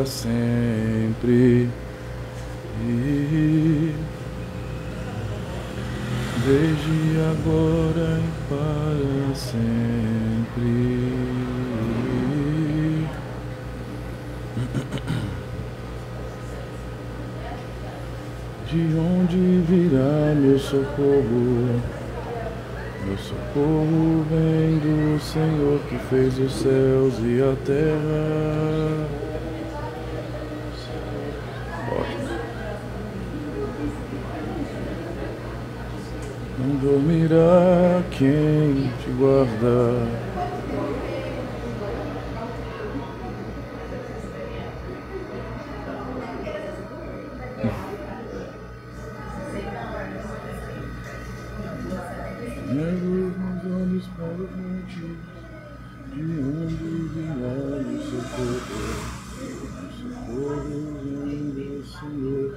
sempre. Desde agora e para sempre. De onde virá meu socorro? Meu socorro vem do Senhor que fez os céus e a terra. Ótimo. Não dormirá quem te guarda. Levo meus olhos para os montes, de onde virá o socorro? O socorro vem do Senhor.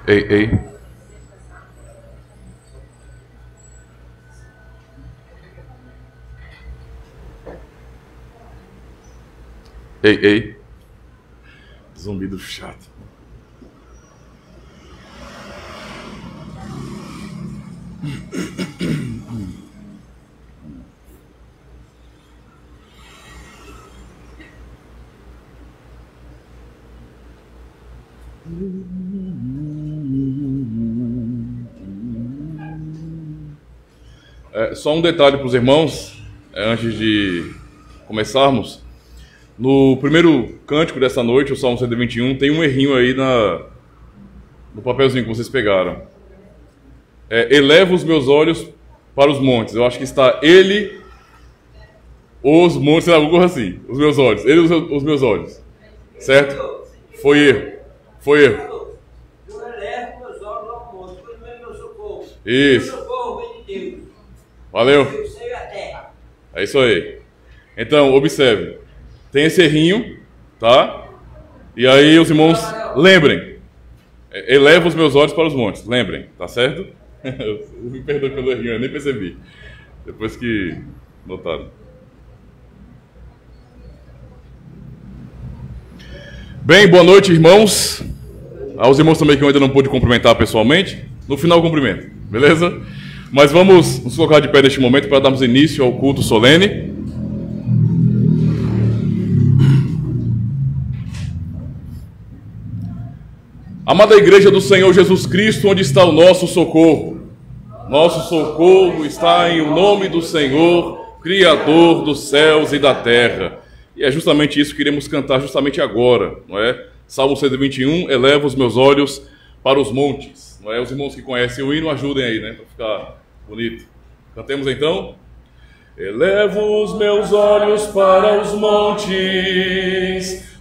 Ei, ei. Ei, ei. Zumbido chato. Só um detalhe para os irmãos, antes de começarmos. No primeiro cântico dessa noite, o Salmo 121, tem um errinho aí no papelzinho que vocês pegaram. Eleva os meus olhos para os montes. Eu acho que está ele, os montes, alguma coisa assim. Os meus olhos. Ele, os meus olhos. Certo? Foi erro. Foi erro. Eu elevo meus olhos ao monte, pois vem meu socorro. Isso. Meu socorro vem de Deus. Valeu. Eu sei a terra. É isso aí. Então, observe. Tem esse errinho, tá? E aí os irmãos lembrem. Eleva os meus olhos para os montes. Lembrem, tá certo? Me perdoe pelo errinho, eu nem percebi. Depois que notaram. Bem, boa noite, irmãos. Aos irmãos também que eu ainda não pude cumprimentar pessoalmente. No final eu cumprimento, beleza? Mas vamos nos colocar de pé neste momento para darmos início ao culto solene. Amada Igreja do Senhor Jesus Cristo, onde está o nosso socorro? Nosso socorro está em o nome do Senhor, Criador dos céus e da terra. E é justamente isso que iremos cantar justamente agora, não é? Salmo 121, eleva os meus olhos para os montes. Não é? Os irmãos que conhecem o hino, ajudem aí, né? Para ficar bonito. Cantemos então. Elevo os meus olhos para os montes,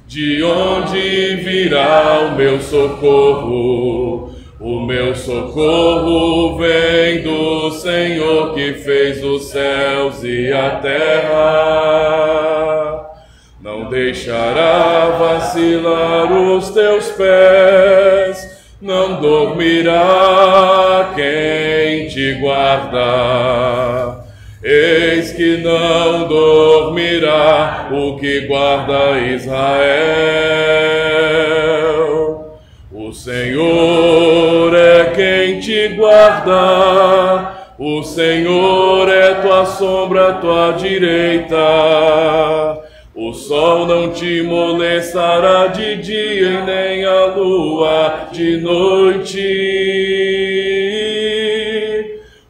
de onde virá o meu socorro? O meu socorro vem do Senhor que fez os céus e a terra. Não deixará vacilar os teus pés, não dormirá quem te guarda. Eis que não dormirá o que guarda Israel. O Senhor é quem te guarda, o Senhor é tua sombra, tua direita. O sol não te molestará de dia e nem a lua de noite.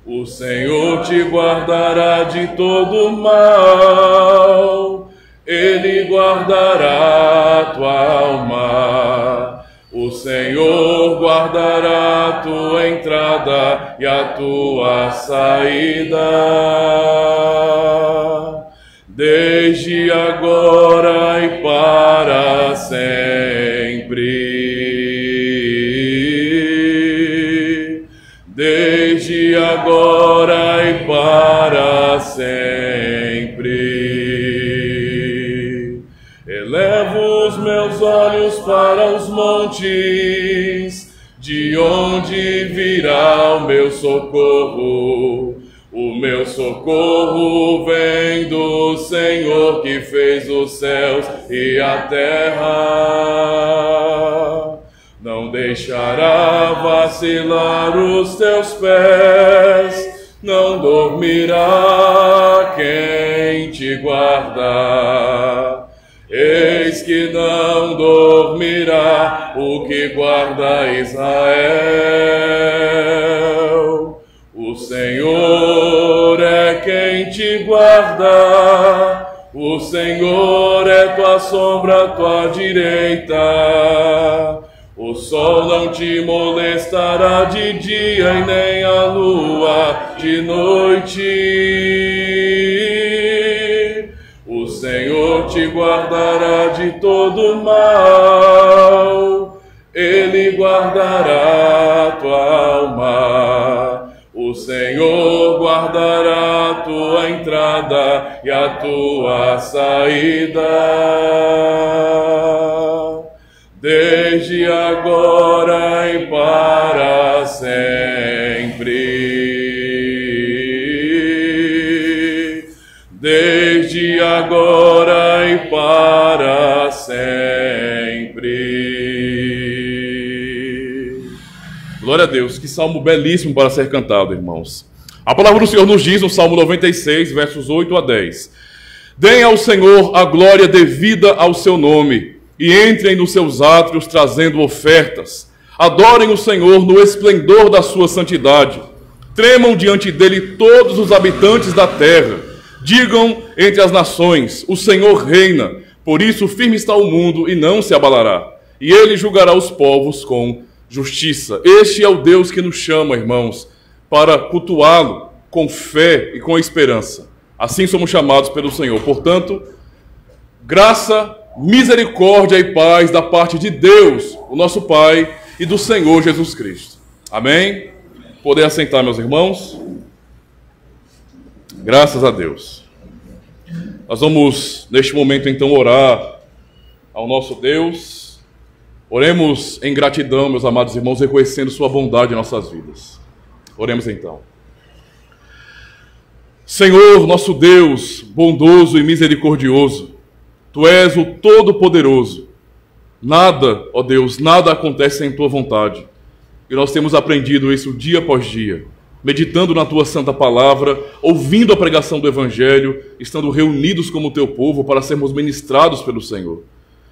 O Senhor te guardará de todo mal, Ele guardará a tua alma. O Senhor guardará a tua entrada e a tua saída, desde agora e para sempre. Desde agora e para sempre. Elevo os meus olhos para os montes, de onde virá o meu socorro? O meu socorro vem do Senhor que fez os céus e a terra. Não deixará vacilar os teus pés, não dormirá quem te guarda. Eis que não dormirá o que guarda Israel. O Senhor é quem te guarda, o Senhor é tua sombra, tua direita. O sol não te molestará de dia e nem a lua de noite. O Senhor te guardará de todo mal, Ele guardará a tua alma. O Senhor guardará a tua entrada e a tua saída, desde agora e para sempre. Desde agora e para sempre. Glória a Deus, que salmo belíssimo para ser cantado, irmãos. A palavra do Senhor nos diz no Salmo 96, versos 8 a 10. Deem ao Senhor a glória devida ao seu nome, e entrem nos seus átrios trazendo ofertas. Adorem o Senhor no esplendor da sua santidade. Tremam diante dele todos os habitantes da terra. Digam entre as nações, o Senhor reina, por isso firme está o mundo e não se abalará. E ele julgará os povos com justiça. Este é o Deus que nos chama, irmãos, para cultuá-lo com fé e com esperança. Assim somos chamados pelo Senhor. Portanto, graça, misericórdia e paz da parte de Deus, o nosso Pai, e do Senhor Jesus Cristo. Amém? Poder assentar, meus irmãos? Graças a Deus. Nós vamos, neste momento, então, orar ao nosso Deus. Oremos em gratidão, meus amados irmãos, reconhecendo sua bondade em nossas vidas. Oremos então. Senhor, nosso Deus, bondoso e misericordioso, Tu és o Todo-Poderoso. Nada, ó Deus, nada acontece sem Tua vontade. E nós temos aprendido isso dia após dia, meditando na Tua santa palavra, ouvindo a pregação do Evangelho, estando reunidos como Teu povo para sermos ministrados pelo Senhor.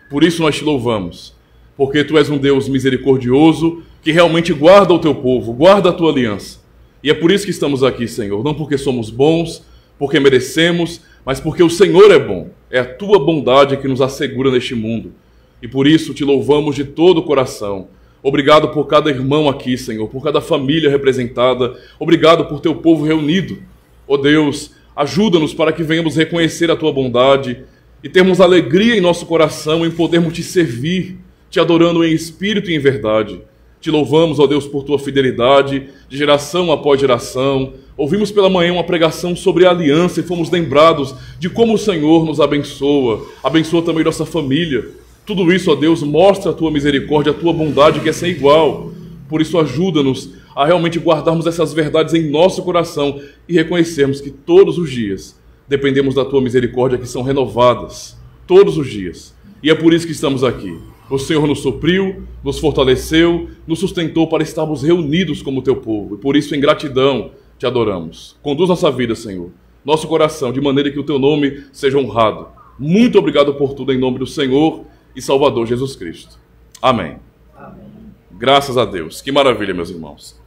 Por isso nós Te louvamos, porque Tu és um Deus misericordioso, que realmente guarda o Teu povo, guarda a Tua aliança. E é por isso que estamos aqui, Senhor, não porque somos bons, porque merecemos, mas porque o Senhor é bom. É a Tua bondade que nos assegura neste mundo. E por isso Te louvamos de todo o coração. Obrigado por cada irmão aqui, Senhor, por cada família representada. Obrigado por Teu povo reunido. Ó Deus, ajuda-nos para que venhamos reconhecer a Tua bondade e termos alegria em nosso coração em podermos Te servir, Te adorando em espírito e em verdade. Te louvamos, ó Deus, por Tua fidelidade, de geração após geração. Ouvimos pela manhã uma pregação sobre a aliança e fomos lembrados de como o Senhor nos abençoa. Abençoa também nossa família. Tudo isso, ó Deus, mostra a Tua misericórdia, a Tua bondade que é sem igual. Por isso, ajuda-nos a realmente guardarmos essas verdades em nosso coração e reconhecermos que todos os dias dependemos da Tua misericórdia, que são renovadas todos os dias. E é por isso que estamos aqui. O Senhor nos supriu, nos fortaleceu, nos sustentou para estarmos reunidos como Teu povo. E por isso, em gratidão, Te adoramos. Conduz nossa vida, Senhor, nosso coração, de maneira que o Teu nome seja honrado. Muito obrigado por tudo, em nome do Senhor e Salvador Jesus Cristo. Amém. Amém. Graças a Deus. Que maravilha, meus irmãos.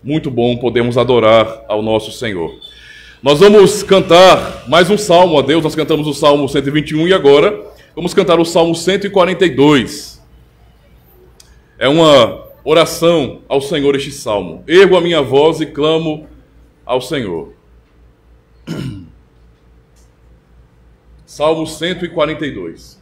Muito bom podermos adorar ao nosso Senhor. Nós vamos cantar mais um salmo a Deus. Nós cantamos o Salmo 121 e agora vamos cantar o Salmo 142. É uma oração ao Senhor este salmo. Ergo a minha voz e clamo ao Senhor. Salmo 142.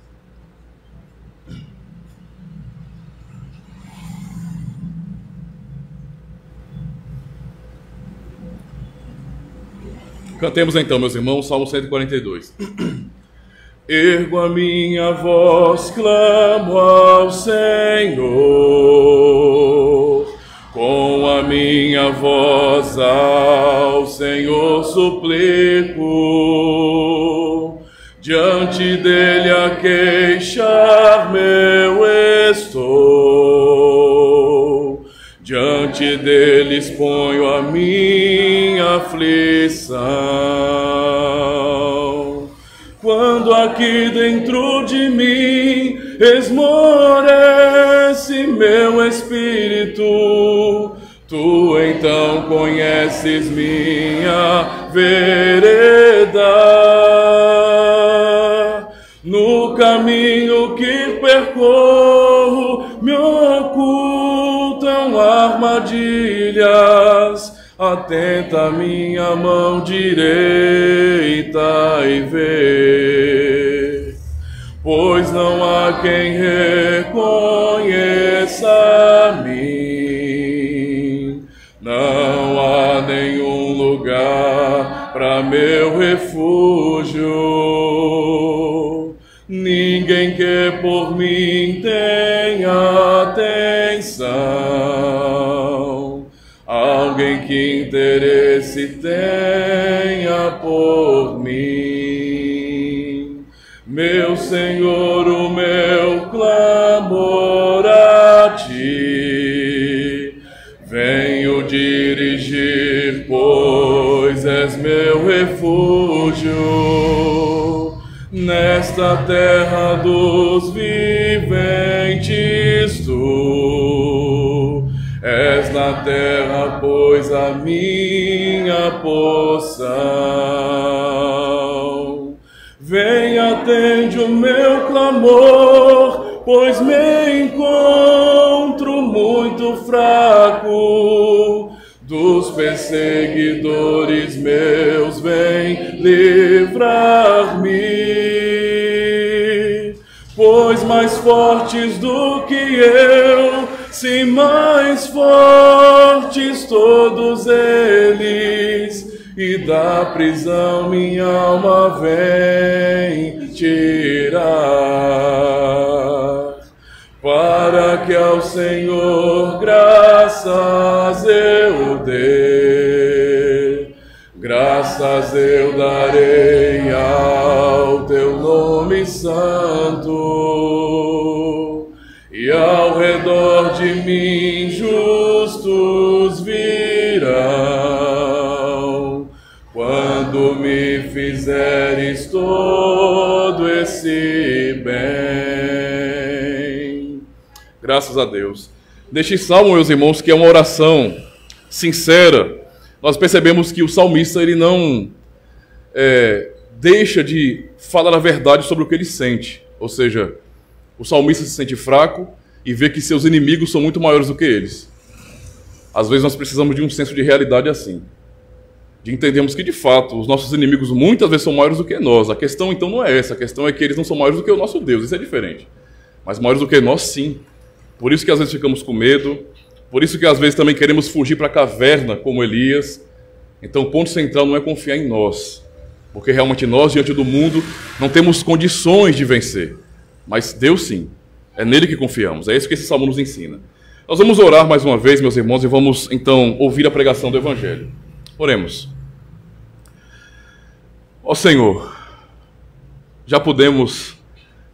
Cantemos então, meus irmãos, Salmo 142. Ergo a minha voz, clamo ao Senhor, com a minha voz ao Senhor suplico, diante dele a queixar meu estou, diante dele exponho a minha aflição. Quando aqui dentro de mim esmorece meu espírito, tu então conheces minha vereda. No caminho que percorro me ocultam armadilhas. Atenta minha mão direita e vê, pois não há quem reconheça a mim. Não há nenhum lugar para meu refúgio, ninguém que por mim tenha atenção, alguém que interesse tenha por mim. Meu Senhor, o meu clamor a ti venho dirigir, pois és meu refúgio. Nesta terra dos viventes tu és na terra, pois a minha porção. Vem, atende o meu clamor, pois me encontro muito fraco. Dos perseguidores meus, vem livrar-me. Pois mais fortes do que eu, sim, mais fortes todos eles, e da prisão minha alma vem tirar, para que ao Senhor graças eu dê, graças eu darei ao teu nome santo, e ao redor de mim justos virão, quando me fizeres todo esse bem. Graças a Deus. Neste salmo, meus irmãos, que é uma oração sincera, nós percebemos que o salmista ele não deixa de falar a verdade sobre o que ele sente. Ou seja, o salmista se sente fraco e vê que seus inimigos são muito maiores do que eles. Às vezes nós precisamos de um senso de realidade assim, de entendermos que de fato os nossos inimigos muitas vezes são maiores do que nós. A questão então não é essa, a questão é que eles não são maiores do que o nosso Deus, isso é diferente. Mas maiores do que nós, sim. Por isso que às vezes ficamos com medo, por isso que às vezes também queremos fugir para a caverna como Elias. Então o ponto central não é confiar em nós, porque realmente nós diante do mundo não temos condições de vencer. Mas Deus sim, é nele que confiamos, é isso que esse salmo nos ensina. Nós vamos orar mais uma vez, meus irmãos, e vamos então ouvir a pregação do Evangelho. Oremos. Ó Senhor, já podemos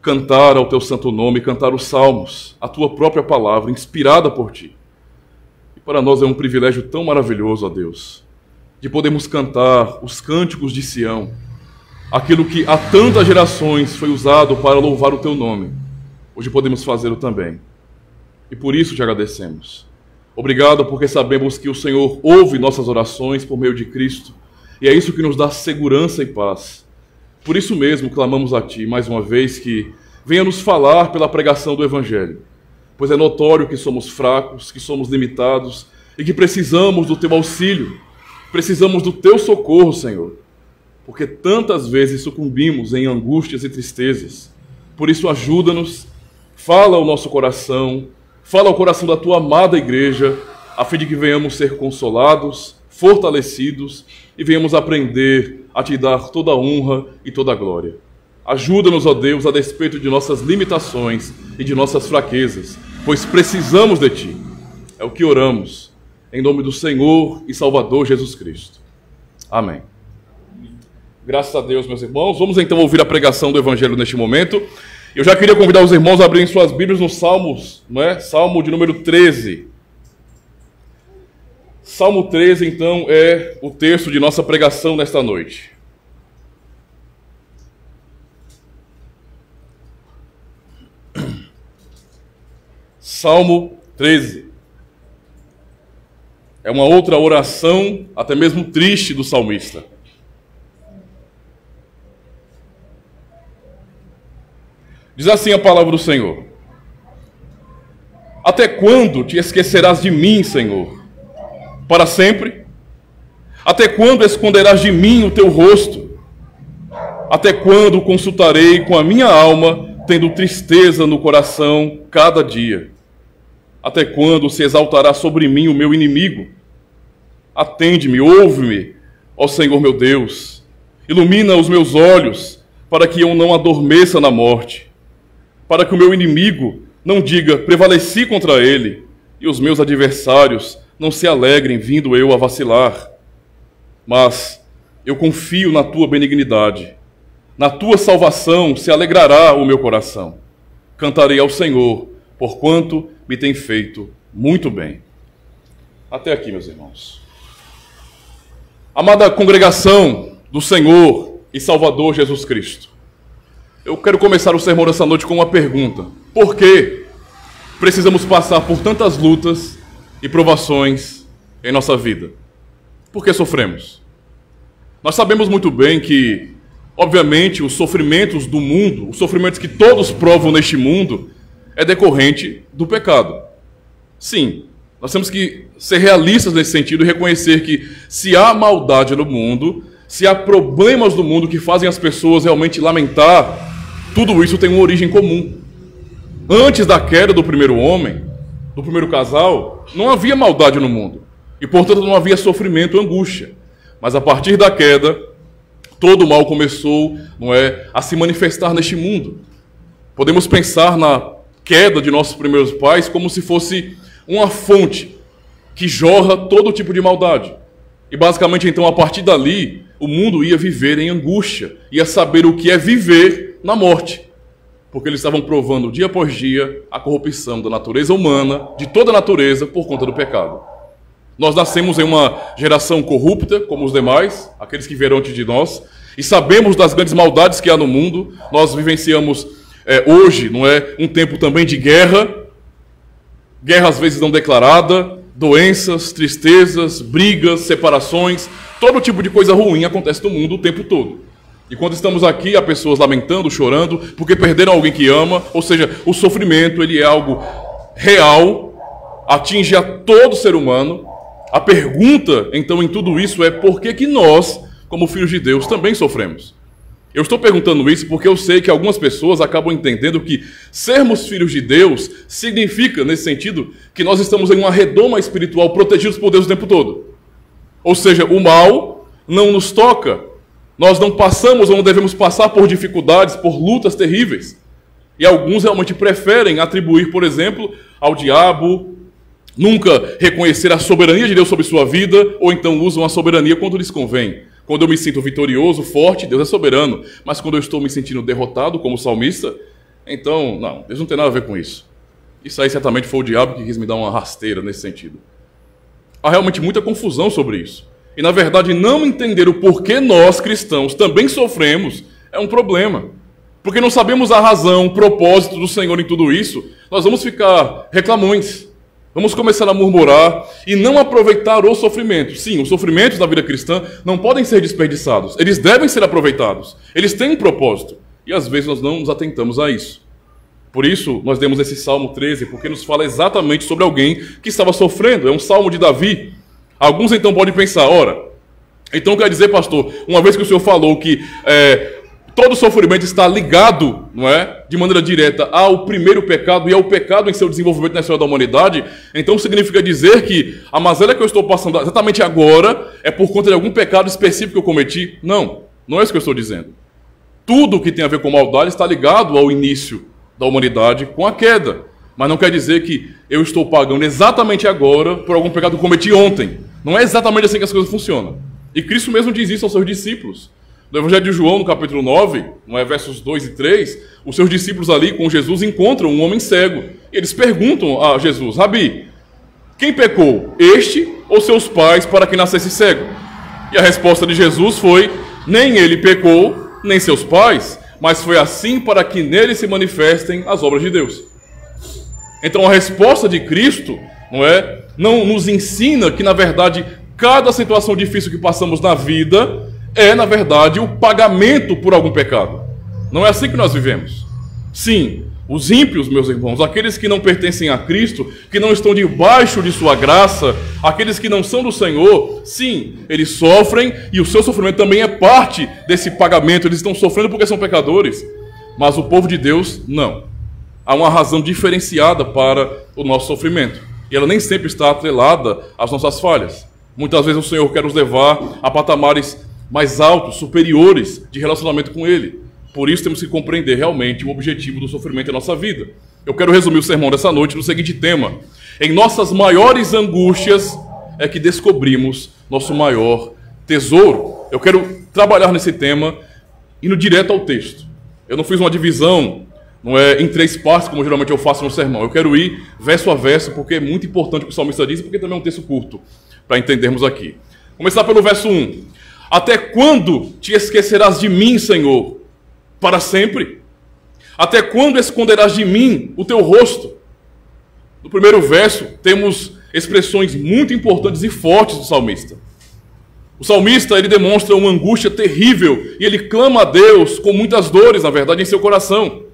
cantar ao teu santo nome, cantar os salmos, a tua própria palavra, inspirada por ti. E para nós é um privilégio tão maravilhoso, ó Deus, de podermos cantar os cânticos de Sião, aquilo que há tantas gerações foi usado para louvar o teu nome. Hoje podemos fazê-lo também. E por isso te agradecemos. Obrigado porque sabemos que o Senhor ouve nossas orações por meio de Cristo, e é isso que nos dá segurança e paz. Por isso mesmo clamamos a Ti, mais uma vez, que venha nos falar pela pregação do Evangelho, pois é notório que somos fracos, que somos limitados e que precisamos do Teu auxílio, precisamos do Teu socorro, Senhor, porque tantas vezes sucumbimos em angústias e tristezas. Por isso ajuda-nos, fala ao nosso coração, fala ao coração da Tua amada igreja, a fim de que venhamos ser consolados, fortalecidos e venhamos aprender a Te dar toda a honra e toda a glória. Ajuda-nos, ó Deus, a despeito de nossas limitações e de nossas fraquezas, pois precisamos de Ti. É o que oramos, em nome do Senhor e Salvador Jesus Cristo. Amém. Graças a Deus, meus irmãos. Vamos então ouvir a pregação do Evangelho neste momento. Eu já queria convidar os irmãos a abrirem suas Bíblias nos Salmos, não é? Salmo de número 13. Salmo 13, então, é o texto de nossa pregação nesta noite. Salmo 13. É uma outra oração, até mesmo triste, do salmista. Diz assim a palavra do Senhor: Até quando te esquecerás de mim, Senhor? Para sempre? Até quando esconderás de mim o teu rosto? Até quando consultarei com a minha alma, tendo tristeza no coração cada dia? Até quando se exaltará sobre mim o meu inimigo? Atende-me, ouve-me, ó Senhor meu Deus. Ilumina os meus olhos, para que eu não adormeça na morte. Para que o meu inimigo não diga, prevaleci contra ele, e os meus adversários não se alegrem, vindo eu a vacilar. Mas eu confio na tua benignidade. Na tua salvação se alegrará o meu coração. Cantarei ao Senhor, porquanto me tem feito muito bem. Até aqui, meus irmãos. Amada congregação do Senhor e Salvador Jesus Cristo, eu quero começar o sermão dessa noite com uma pergunta. Por que precisamos passar por tantas lutas e provações em nossa vida? Por que sofremos? Nós sabemos muito bem que, obviamente, os sofrimentos do mundo, os sofrimentos que todos provam neste mundo, é decorrente do pecado. Sim, nós temos que ser realistas nesse sentido e reconhecer que se há maldade no mundo, se há problemas no mundo que fazem as pessoas realmente lamentar, tudo isso tem uma origem comum. Antes da queda do primeiro homem, do primeiro casal, não havia maldade no mundo. E, portanto, não havia sofrimento, angústia. Mas a partir da queda, todo o mal começou, a se manifestar neste mundo. Podemos pensar na queda de nossos primeiros pais como se fosse uma fonte que jorra todo tipo de maldade. E basicamente, então, a partir dali, o mundo ia viver em angústia, ia saber o que é viver na morte. Porque eles estavam provando dia após dia a corrupção da natureza humana, de toda a natureza, por conta do pecado. Nós nascemos em uma geração corrupta, como os demais, aqueles que vieram antes de nós, e sabemos das grandes maldades que há no mundo. Nós vivenciamos hoje, um tempo também de guerra às vezes não declarada, doenças, tristezas, brigas, separações, todo tipo de coisa ruim acontece no mundo o tempo todo. E quando estamos aqui, há pessoas lamentando, chorando, porque perderam alguém que ama, ou seja, o sofrimento ele é algo real, atinge a todo ser humano. A pergunta, então, em tudo isso é por que nós, como filhos de Deus, também sofremos? Eu estou perguntando isso porque eu sei que algumas pessoas acabam entendendo que sermos filhos de Deus significa, nesse sentido, que nós estamos em uma redoma espiritual protegidos por Deus o tempo todo. Ou seja, o mal não nos toca. Nós não passamos ou não devemos passar por dificuldades, por lutas terríveis. E alguns realmente preferem atribuir, por exemplo, ao diabo, nunca reconhecer a soberania de Deus sobre sua vida, ou então usam a soberania quando lhes convém. Quando eu me sinto vitorioso, forte, Deus é soberano. Mas quando eu estou me sentindo derrotado, como salmista, então, não, Deus não tem nada a ver com isso. Isso aí certamente foi o diabo que quis me dar uma rasteira nesse sentido. Há realmente muita confusão sobre isso. E, na verdade, não entender o porquê nós, cristãos, também sofremos é um problema. Porque não sabemos a razão, o propósito do Senhor em tudo isso, nós vamos ficar reclamões. Vamos começar a murmurar e não aproveitar os sofrimentos. Sim, os sofrimentos da vida cristã não podem ser desperdiçados. Eles devem ser aproveitados. Eles têm um propósito. E às vezes nós não nos atentamos a isso. Por isso, nós demos esse Salmo 13, porque nos fala exatamente sobre alguém que estava sofrendo. É um salmo de Davi. Alguns então podem pensar, ora, então quer dizer, pastor, uma vez que o senhor falou que todo sofrimento está ligado, de maneira direta ao primeiro pecado e ao pecado em seu desenvolvimento na história da humanidade, então significa dizer que a mazela que eu estou passando exatamente agora é por conta de algum pecado específico que eu cometi? Não, não é isso que eu estou dizendo. Tudo que tem a ver com maldade está ligado ao início da humanidade com a queda. Mas não quer dizer que eu estou pagando exatamente agora por algum pecado que eu cometi ontem. Não é exatamente assim que as coisas funcionam. E Cristo mesmo diz isso aos seus discípulos. No Evangelho de João, no capítulo 9, não é, versos 2 e 3, os seus discípulos ali com Jesus encontram um homem cego. E eles perguntam a Jesus: Rabi, quem pecou, este ou seus pais, para que nascesse cego? E a resposta de Jesus foi: nem ele pecou, nem seus pais, mas foi assim para que nele se manifestem as obras de Deus. Então a resposta de Cristo, não nos ensina que, na verdade, cada situação difícil que passamos na vida é, na verdade, o pagamento por algum pecado. Não é assim que nós vivemos. Sim, os ímpios, meus irmãos, aqueles que não pertencem a Cristo, que não estão debaixo de sua graça, aqueles que não são do Senhor, sim, eles sofrem e o seu sofrimento também é parte desse pagamento. Eles estão sofrendo porque são pecadores. Mas o povo de Deus, não. Há uma razão diferenciada para o nosso sofrimento. E ela nem sempre está atrelada às nossas falhas. Muitas vezes o Senhor quer nos levar a patamares mais altos, superiores de relacionamento com Ele. Por isso temos que compreender realmente o objetivo do sofrimento em nossa vida. Eu quero resumir o sermão dessa noite no seguinte tema: em nossas maiores angústias é que descobrimos nosso maior tesouro. Eu quero trabalhar nesse tema indo direto ao texto. Eu não fiz uma divisão em 3 partes, como geralmente eu faço no sermão. Eu quero ir verso a verso, porque é muito importante o que o salmista diz, e porque também é um texto curto, para entendermos aqui. Começar pelo verso 1. Até quando te esquecerás de mim, Senhor? Para sempre? Até quando esconderás de mim o teu rosto? No primeiro verso, temos expressões muito importantes e fortes do salmista. O salmista, ele demonstra uma angústia terrível e ele clama a Deus com muitas dores, na verdade, em seu coração.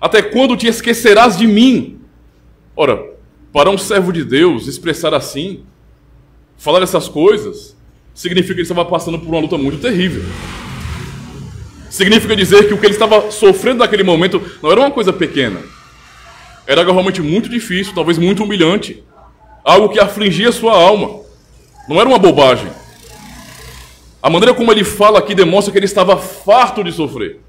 Até quando te esquecerás de mim? Ora, para um servo de Deus expressar assim, falar essas coisas, significa que ele estava passando por uma luta muito terrível. Significa dizer que o que ele estava sofrendo naquele momento não era uma coisa pequena. Era algo realmente muito difícil, talvez muito humilhante. Algo que afligia sua alma. Não era uma bobagem. A maneira como ele fala aqui demonstra que ele estava farto de sofrer.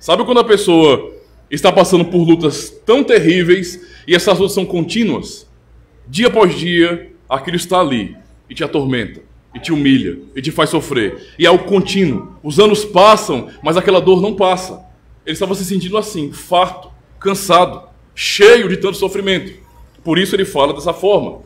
Sabe quando a pessoa está passando por lutas tão terríveis e essas lutas são contínuas? Dia após dia, aquilo está ali e te atormenta, e te humilha, e te faz sofrer. E é algo contínuo. Os anos passam, mas aquela dor não passa. Ele estava se sentindo assim, farto, cansado, cheio de tanto sofrimento. Por isso ele fala dessa forma.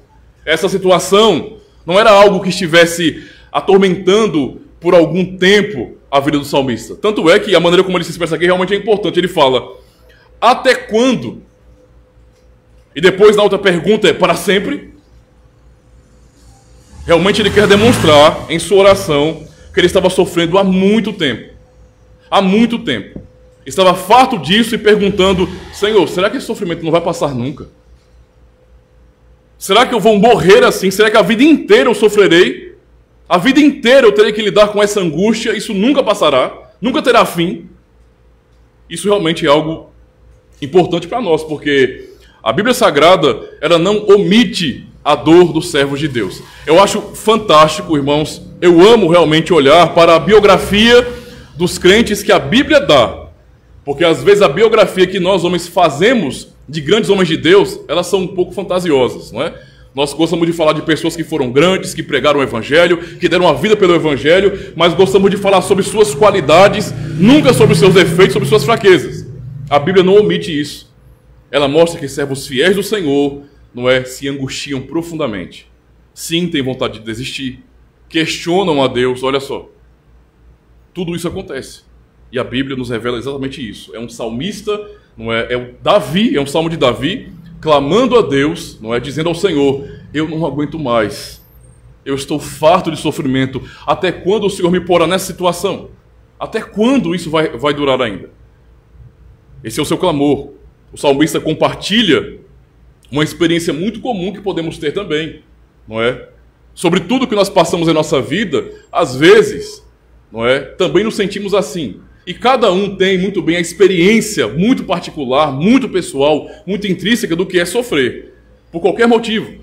Essa situação não era algo que estivesse atormentando por algum tempo a vida do salmista. Tanto é que a maneira como ele se expressa aqui realmente é importante. Ele fala: até quando? E depois na outra pergunta é: para sempre? Realmente ele quer demonstrar em sua oração que ele estava sofrendo há muito tempo. Há muito tempo. Estava farto disso e perguntando: Senhor, será que esse sofrimento não vai passar nunca? Será que eu vou morrer assim? Será que a vida inteira eu sofrerei? A vida inteira eu terei que lidar com essa angústia? Isso nunca passará? Nunca terá fim? Isso realmente é algo importante para nós, porque a Bíblia Sagrada, ela não omite a dor dos servos de Deus. Eu acho fantástico, irmãos, eu amo realmente olhar para a biografia dos crentes que a Bíblia dá, porque às vezes a biografia que nós homens fazemos de grandes homens de Deus, elas são um pouco fantasiosas, não é? Nós gostamos de falar de pessoas que foram grandes, que pregaram o Evangelho, que deram a vida pelo Evangelho, mas gostamos de falar sobre suas qualidades, nunca sobre os seus defeitos, sobre suas fraquezas. A Bíblia não omite isso. Ela mostra que servos fiéis do Senhor, se angustiam profundamente. Sim, têm vontade de desistir. Questionam a Deus, olha só. Tudo isso acontece. E a Bíblia nos revela exatamente isso. É um salmista, é o Davi, é um salmo de Davi, clamando a Deus, dizendo ao Senhor: eu não aguento mais. Eu estou farto de sofrimento. Até quando o Senhor me porá nessa situação? Até quando isso vai durar ainda? Esse é o seu clamor. O salmista compartilha uma experiência muito comum que podemos ter também, Sobre tudo que nós passamos em nossa vida, às vezes, também nos sentimos assim. E cada um tem muito bem a experiência muito particular, muito pessoal, muito intrínseca do que é sofrer, por qualquer motivo.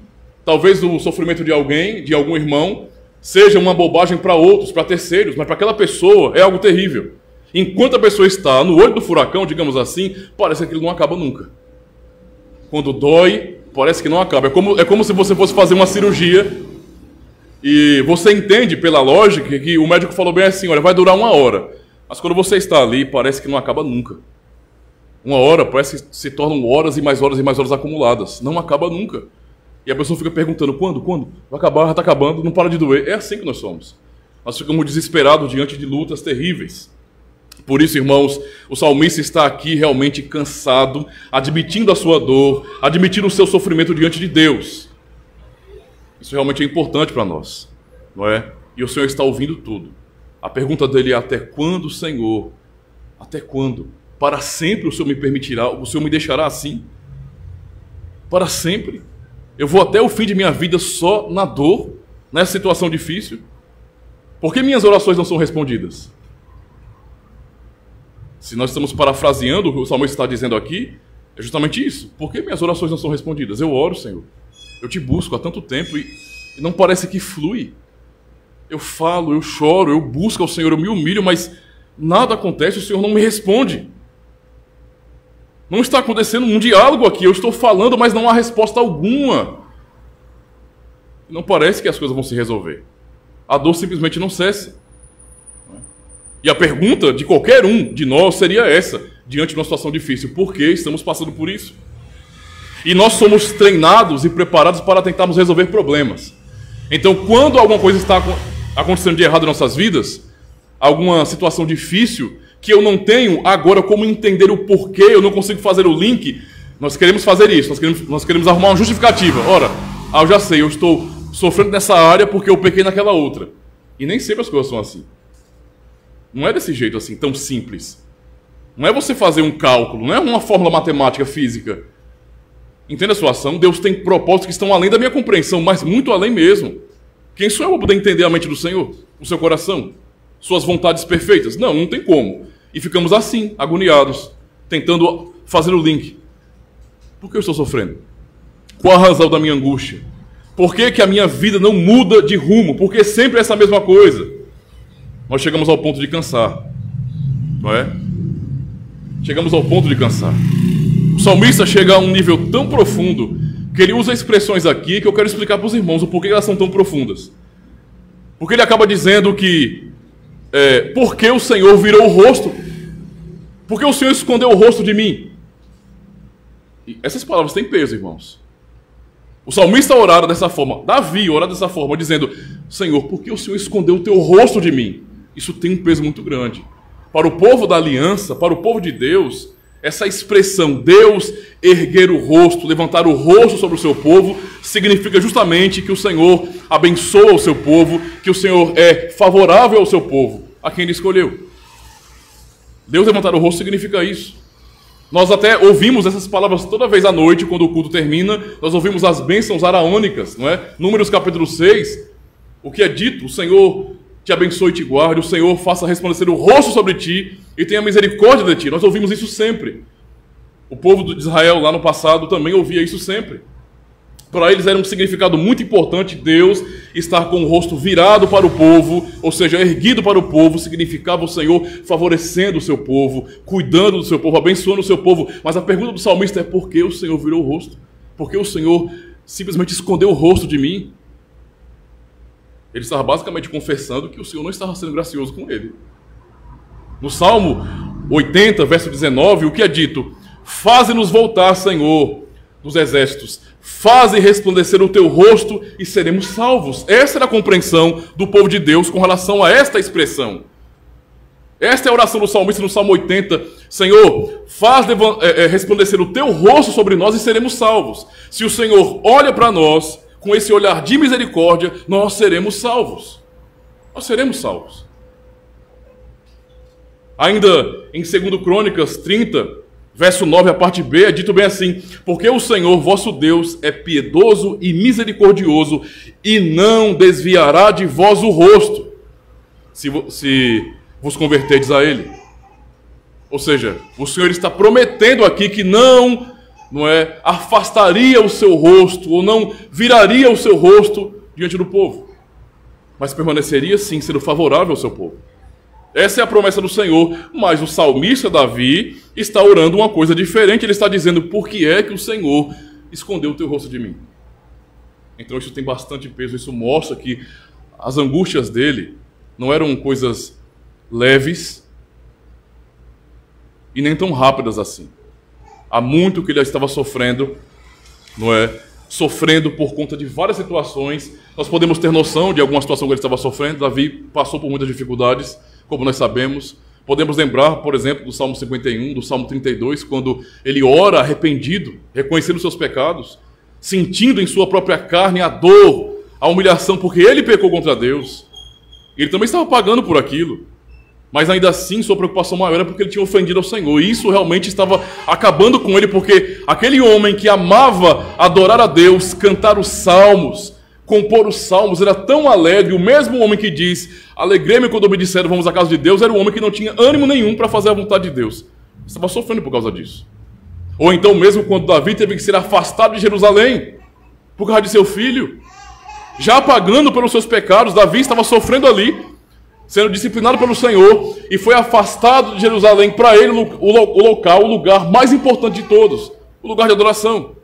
Talvez o sofrimento de alguém, de algum irmão, seja uma bobagem para outros, para terceiros, mas para aquela pessoa é algo terrível. Enquanto a pessoa está no olho do furacão, digamos assim, parece que aquilo não acaba nunca. Quando dói, parece que não acaba. É como se você fosse fazer uma cirurgia e você entende pela lógica que o médico falou bem assim, olha, vai durar 1 hora. Mas quando você está ali, parece que não acaba nunca. 1 hora parece que se tornam horas e mais horas e mais horas acumuladas. Não acaba nunca. E a pessoa fica perguntando, quando? Quando? Vai acabar, já está acabando, não para de doer. É assim que nós somos. Nós ficamos desesperados diante de lutas terríveis. Por isso, irmãos, o salmista está aqui realmente cansado, admitindo a sua dor, admitindo o seu sofrimento diante de Deus. Isso realmente é importante para nós, não é? E o Senhor está ouvindo tudo. A pergunta dele é, até quando, Senhor? Até quando? Para sempre o Senhor me permitirá, o Senhor me deixará assim? Para sempre? Eu vou até o fim de minha vida só na dor, nessa situação difícil? Por que minhas orações não são respondidas? Se nós estamos parafraseando o que o salmista está dizendo aqui, é justamente isso. Por que minhas orações não são respondidas? Eu oro, Senhor. Eu te busco há tanto tempo e não parece que flui. Eu falo, eu choro, eu busco ao Senhor, eu me humilho, mas nada acontece, o Senhor não me responde. Não está acontecendo um diálogo aqui, eu estou falando, mas não há resposta alguma. Não parece que as coisas vão se resolver. A dor simplesmente não cessa. E a pergunta de qualquer um de nós seria essa, diante de uma situação difícil: por que estamos passando por isso? E nós somos treinados e preparados para tentarmos resolver problemas. Então, quando alguma coisa está acontecendo de errado em nossas vidas, alguma situação difícil, que eu não tenho agora como entender o porquê, eu não consigo fazer o link, nós queremos fazer isso, nós queremos arrumar uma justificativa. Ora, eu já sei, eu estou sofrendo nessa área porque eu pequei naquela outra. E nem sempre as coisas são assim. Não é desse jeito assim, tão simples. Não é você fazer um cálculo, não é uma fórmula matemática, física. Entenda a situação, Deus tem propósitos que estão além da minha compreensão, mas muito além mesmo. Quem sou eu para poder entender a mente do Senhor, o seu coração, suas vontades perfeitas? Não, não tem como. E ficamos assim, agoniados, tentando fazer o link. Por que eu estou sofrendo? Qual a razão da minha angústia? Por que a minha vida não muda de rumo? Por que sempre é essa mesma coisa? Nós chegamos ao ponto de cansar, não é? Chegamos ao ponto de cansar. O salmista chega a um nível tão profundo que ele usa expressões aqui que eu quero explicar para os irmãos o porquê elas são tão profundas. Porque ele acaba dizendo que por que o Senhor virou o rosto? Por que o Senhor escondeu o rosto de mim? E essas palavras têm peso, irmãos. O salmista orara dessa forma, Davi orara dessa forma, dizendo: Senhor, por que o Senhor escondeu o teu rosto de mim? Isso tem um peso muito grande. Para o povo da aliança, para o povo de Deus, essa expressão, Deus erguer o rosto, levantar o rosto sobre o seu povo, significa justamente que o Senhor abençoa o seu povo, que o Senhor é favorável ao seu povo, a quem ele escolheu. Deus levantar o rosto significa isso. Nós até ouvimos essas palavras toda vez à noite, quando o culto termina, nós ouvimos as bênçãos araônicas, não é? Números capítulo 6, o que é dito: o Senhor te abençoe e te guarde, o Senhor faça resplandecer o rosto sobre ti e tenha misericórdia de ti. Nós ouvimos isso sempre. O povo de Israel lá no passado também ouvia isso sempre. Para eles era um significado muito importante Deus estar com o rosto virado para o povo, ou seja, erguido para o povo, significava o Senhor favorecendo o seu povo, cuidando do seu povo, abençoando o seu povo. Mas a pergunta do salmista é: por que o Senhor virou o rosto? Por que o Senhor simplesmente escondeu o rosto de mim? Ele estava basicamente confessando que o Senhor não estava sendo gracioso com ele. No Salmo 80, verso 19, o que é dito? Faze-nos voltar, Senhor, dos exércitos, faze resplandecer o teu rosto e seremos salvos. Essa era a compreensão do povo de Deus com relação a esta expressão. Esta é a oração do salmista no Salmo 80. Senhor, faz resplandecer o teu rosto sobre nós e seremos salvos. Se o Senhor olha para nós com esse olhar de misericórdia, nós seremos salvos. Nós seremos salvos. Ainda em 2 Crônicas 30, verso 9, a parte B, é dito bem assim: porque o Senhor, vosso Deus, é piedoso e misericordioso, e não desviará de vós o rosto, se vos converterdes a Ele. Ou seja, o Senhor está prometendo aqui que não afastaria o seu rosto, ou não viraria o seu rosto diante do povo, mas permaneceria sim sendo favorável ao seu povo. Essa é a promessa do Senhor, mas o salmista Davi está orando uma coisa diferente. Ele está dizendo: por que é que o Senhor escondeu o teu rosto de mim? Então isso tem bastante peso. Isso mostra que as angústias dele não eram coisas leves e nem tão rápidas assim. Há muito que ele estava sofrendo, sofrendo por conta de várias situações. Nós podemos ter noção de alguma situação que ele estava sofrendo. Davi passou por muitas dificuldades, como nós sabemos. Podemos lembrar, por exemplo, do Salmo 51, do Salmo 32, quando ele ora arrependido, reconhecendo os seus pecados, sentindo em sua própria carne a dor, a humilhação, porque ele pecou contra Deus. Ele também estava pagando por aquilo. Mas ainda assim, sua preocupação maior era porque ele tinha ofendido ao Senhor. E isso realmente estava acabando com ele, porque aquele homem que amava adorar a Deus, cantar os salmos, compor os salmos, era tão alegre. O mesmo homem que diz: alegrei-me quando me disseram vamos à casa de Deus, era um homem que não tinha ânimo nenhum para fazer a vontade de Deus. Estava sofrendo por causa disso. Ou então mesmo quando Davi teve que ser afastado de Jerusalém por causa de seu filho, já pagando pelos seus pecados, Davi estava sofrendo ali, sendo disciplinado pelo Senhor, e foi afastado de Jerusalém. Para ele o lugar mais importante de todos, o lugar de adoração.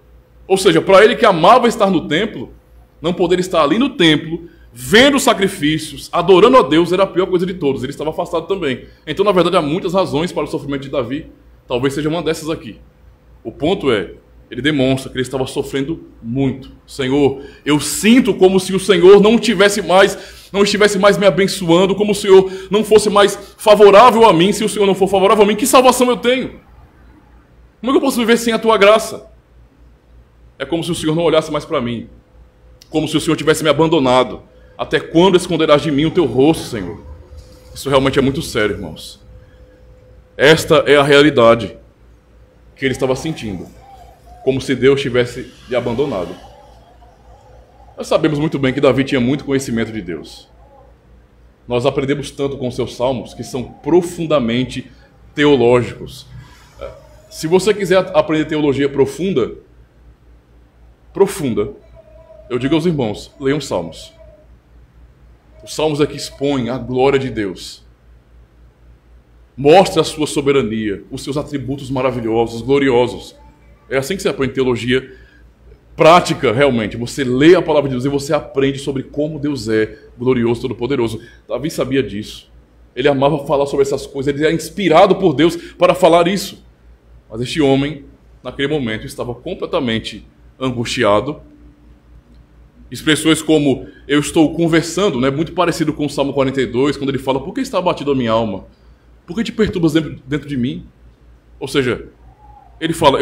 Ou seja, para ele que amava estar no templo, não poder estar ali no templo, vendo os sacrifícios, adorando a Deus, era a pior coisa de todos. Ele estava afastado também. Então, na verdade, há muitas razões para o sofrimento de Davi. Talvez seja uma dessas aqui. O ponto é, ele demonstra que ele estava sofrendo muito. Senhor, eu sinto como se o Senhor não estivesse mais me abençoando, como se o Senhor não fosse mais favorável a mim. Se o Senhor não for favorável a mim, que salvação eu tenho? Como é que eu posso viver sem a tua graça? É como se o Senhor não olhasse mais para mim, como se o Senhor tivesse me abandonado. Até quando esconderás de mim o teu rosto, Senhor? Isso realmente é muito sério, irmãos. Esta é a realidade que ele estava sentindo, como se Deus tivesse lhe abandonado. Nós sabemos muito bem que Davi tinha muito conhecimento de Deus. Nós aprendemos tanto com os seus salmos que são profundamente teológicos. Se você quiser aprender teologia profunda, eu digo aos irmãos, leiam os salmos. Os salmos é que expõem a glória de Deus. Mostra a sua soberania, os seus atributos maravilhosos, gloriosos. É assim que você aprende teologia prática, realmente. Você lê a palavra de Deus e você aprende sobre como Deus é glorioso, todo-poderoso. Davi sabia disso. Ele amava falar sobre essas coisas, ele era inspirado por Deus para falar isso. Mas este homem, naquele momento, estava completamente angustiado. Expressões como, eu estou conversando, muito parecido com o Salmo 42, quando ele fala, por que está abatido a minha alma? Por que te perturbas dentro de mim? Ou seja, ele fala,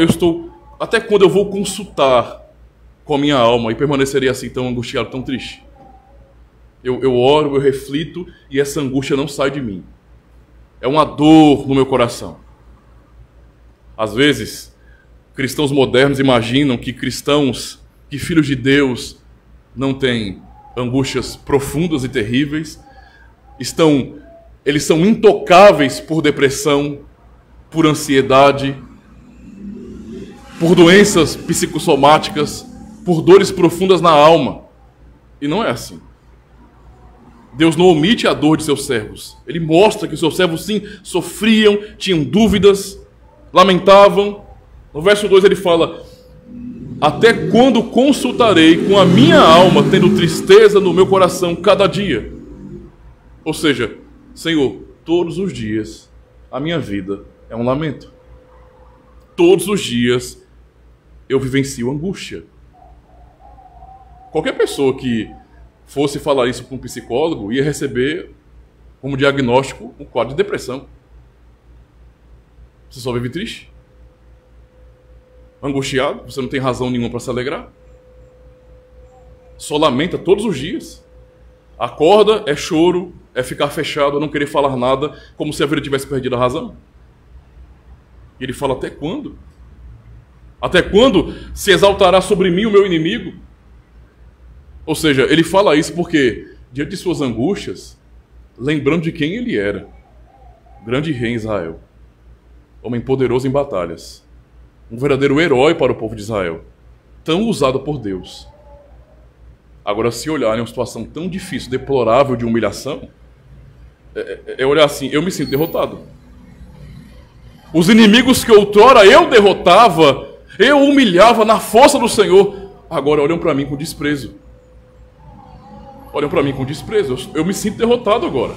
até quando eu vou consultar com a minha alma e permanecerei assim tão angustiado, tão triste? Eu oro, eu reflito e essa angústia não sai de mim. É uma dor no meu coração. Às vezes, cristãos modernos imaginam que filhos de Deus não têm angústias profundas e terríveis, eles são intocáveis por depressão, por ansiedade, por doenças psicossomáticas, por dores profundas na alma. E não é assim. Deus não omite a dor de seus servos. Ele mostra que os seus servos, sim, sofriam, tinham dúvidas, lamentavam. No verso 2 ele fala, até quando consultarei com a minha alma, tendo tristeza no meu coração cada dia? Ou seja, Senhor, todos os dias a minha vida é um lamento. Todos os dias eu vivencio angústia. Qualquer pessoa que fosse falar isso para um psicólogo ia receber como diagnóstico um quadro de depressão. Você só vive triste? Angustiado? Você não tem razão nenhuma para se alegrar? Só lamenta todos os dias. Acorda, é choro, é ficar fechado, não querer falar nada, como se a vida tivesse perdido a razão. E ele fala, até quando? Até quando se exaltará sobre mim o meu inimigo? Ou seja, ele fala isso porque, diante de suas angústias, lembrando de quem ele era, grande rei em Israel. homem poderoso em batalhas, um verdadeiro herói para o povo de Israel, tão usado por Deus. Agora, se olhar em uma situação tão difícil, deplorável de humilhação, é olhar assim, eu me sinto derrotado. Os inimigos que outrora eu derrotava, eu humilhava na força do Senhor, agora olham para mim com desprezo. Olham para mim com desprezo. Eu me sinto derrotado agora.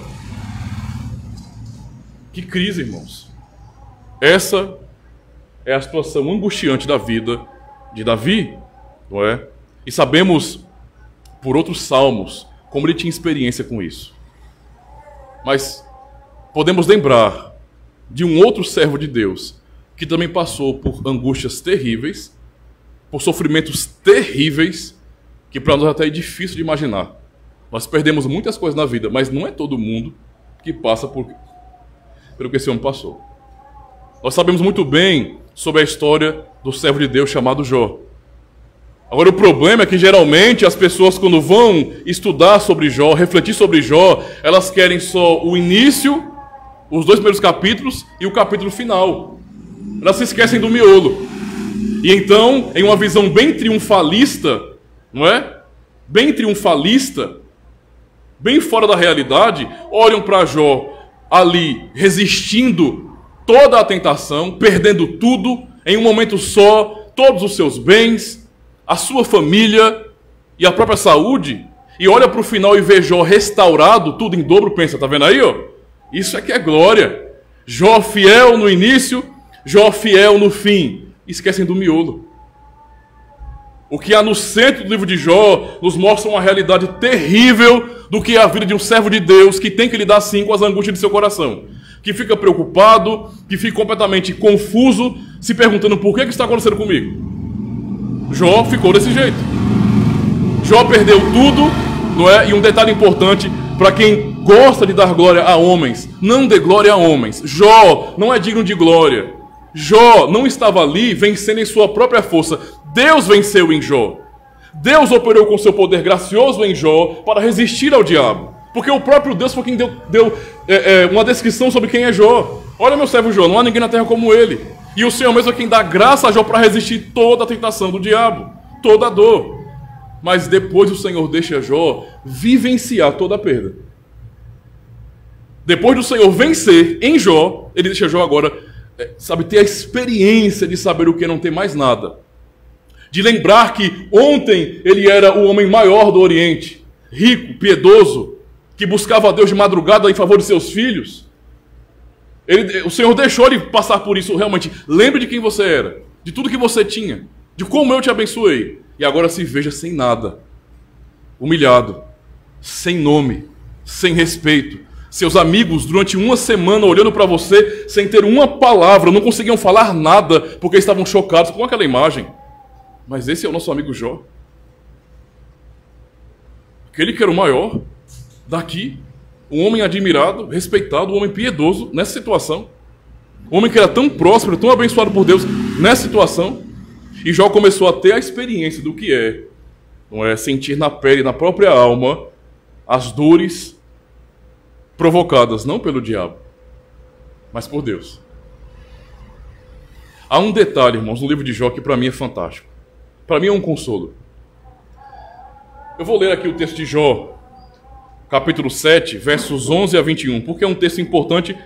Que crise, irmãos. Essa é a situação angustiante da vida de Davi, não é? E sabemos, por outros salmos, como ele tinha experiência com isso. Mas podemos lembrar de um outro servo de Deus que também passou por angústias terríveis, por sofrimentos terríveis, que para nós até é difícil de imaginar. Nós perdemos muitas coisas na vida, mas não é todo mundo que passa pelo que esse homem passou. Nós sabemos muito bem sobre a história do servo de Deus chamado Jó. Agora, o problema é que geralmente as pessoas, quando vão estudar sobre Jó, refletir sobre Jó, elas querem só o início, os 2 primeiros capítulos e o capítulo final. Elas se esquecem do miolo. E então, em uma visão bem triunfalista, não é? Bem triunfalista, bem fora da realidade, olham para Jó ali, resistindo toda a tentação, perdendo tudo, em um momento só, todos os seus bens, a sua família e a própria saúde, e olha para o final e vê Jó restaurado, tudo em dobro, pensa, tá vendo aí, ó? Isso é que é glória. Jó fiel no início, Jó fiel no fim. Esquecem do miolo. O que há no centro do livro de Jó nos mostra uma realidade terrível do que é a vida de um servo de Deus que tem que lidar sim com as angústias de seu coração. Que fica preocupado, que fica completamente confuso, se perguntando por que está acontecendo comigo. Jó ficou desse jeito. Jó perdeu tudo, não é? E um detalhe importante para quem gosta de dar glória a homens, não dê glória a homens. Jó não é digno de glória. Jó não estava ali vencendo em sua própria força. Deus venceu em Jó. Deus operou com seu poder gracioso em Jó para resistir ao diabo. Porque o próprio Deus foi quem deu uma descrição sobre quem é Jó. Olha, meu servo Jó, não há ninguém na terra como ele. E o Senhor mesmo é quem dá graça a Jó para resistir toda a tentação do diabo, toda a dor. Mas depois o Senhor deixa Jó vivenciar toda a perda. Depois do Senhor vencer em Jó, ele deixa Jó agora, ter a experiência de saber o que não tem mais nada. De lembrar que ontem ele era o homem maior do Oriente, rico, piedoso, que buscava a Deus de madrugada em favor de seus filhos. O Senhor deixou ele passar por isso realmente. Lembre de quem você era, de tudo que você tinha, de como eu te abençoei. E agora se veja sem nada, humilhado, sem nome, sem respeito. Seus amigos, durante uma semana, olhando para você, sem ter uma palavra, não conseguiam falar nada, porque estavam chocados com aquela imagem. Mas esse é o nosso amigo Jó. Aquele que era o maior daqui, um homem admirado, respeitado, um homem piedoso nessa situação. Um homem que era tão próspero, tão abençoado por Deus nessa situação. E Jó começou a ter a experiência do que não é sentir na pele, na própria alma, as dores provocadas não pelo diabo, mas por Deus. Há um detalhe, irmãos, no livro de Jó que para mim é fantástico. Para mim é um consolo. Eu vou ler aqui o texto de Jó, capítulo 7, versos 11 a 21, porque é um texto importante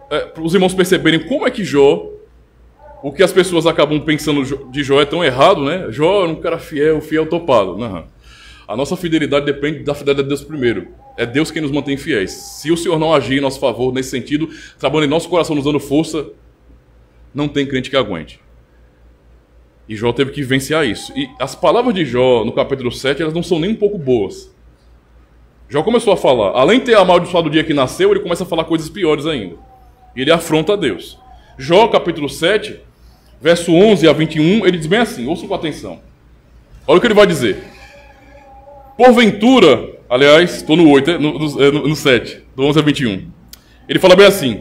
para os irmãos perceberem como é que Jó, o que as pessoas acabam pensando de Jó é tão errado, né? Jó era um cara fiel topado. Não. A nossa fidelidade depende da fidelidade de Deus primeiro. É Deus quem nos mantém fiéis. Se o Senhor não agir em nosso favor nesse sentido, trabalhando em nosso coração, nos dando força, não tem crente que aguente. E Jó teve que vivenciar isso. E as palavras de Jó, no capítulo 7, elas não são nem um pouco boas. Jó começou a falar. Além de ter amaldiçoado o dia que nasceu, ele começa a falar coisas piores ainda. E ele afronta a Deus. Jó, capítulo 7, verso 11 a 21, ele diz bem assim, ouçam com atenção. Olha o que ele vai dizer. Porventura, aliás, estou no 8, no 7, do 11 a 21. Ele fala bem assim,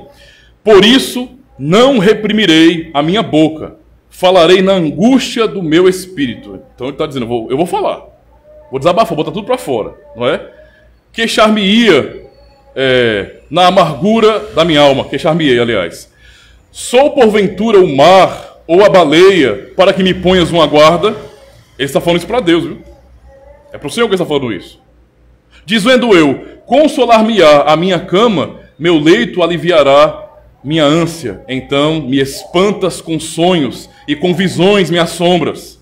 por isso não reprimirei a minha boca, falarei na angústia do meu espírito. Então ele está dizendo, eu vou falar, vou desabafar, vou botar tudo para fora, não é? Queixar-me-ia na amargura da minha alma, queixar-me-ei, aliás, Sou porventura o mar ou a baleia para que me ponhas uma guarda? Ele está falando isso para Deus, viu? É para o Senhor que ele está falando isso. Dizendo eu, consolar-me-á a minha cama, meu leito aliviará minha ânsia. Então me espantas com sonhos e com visões me assombras.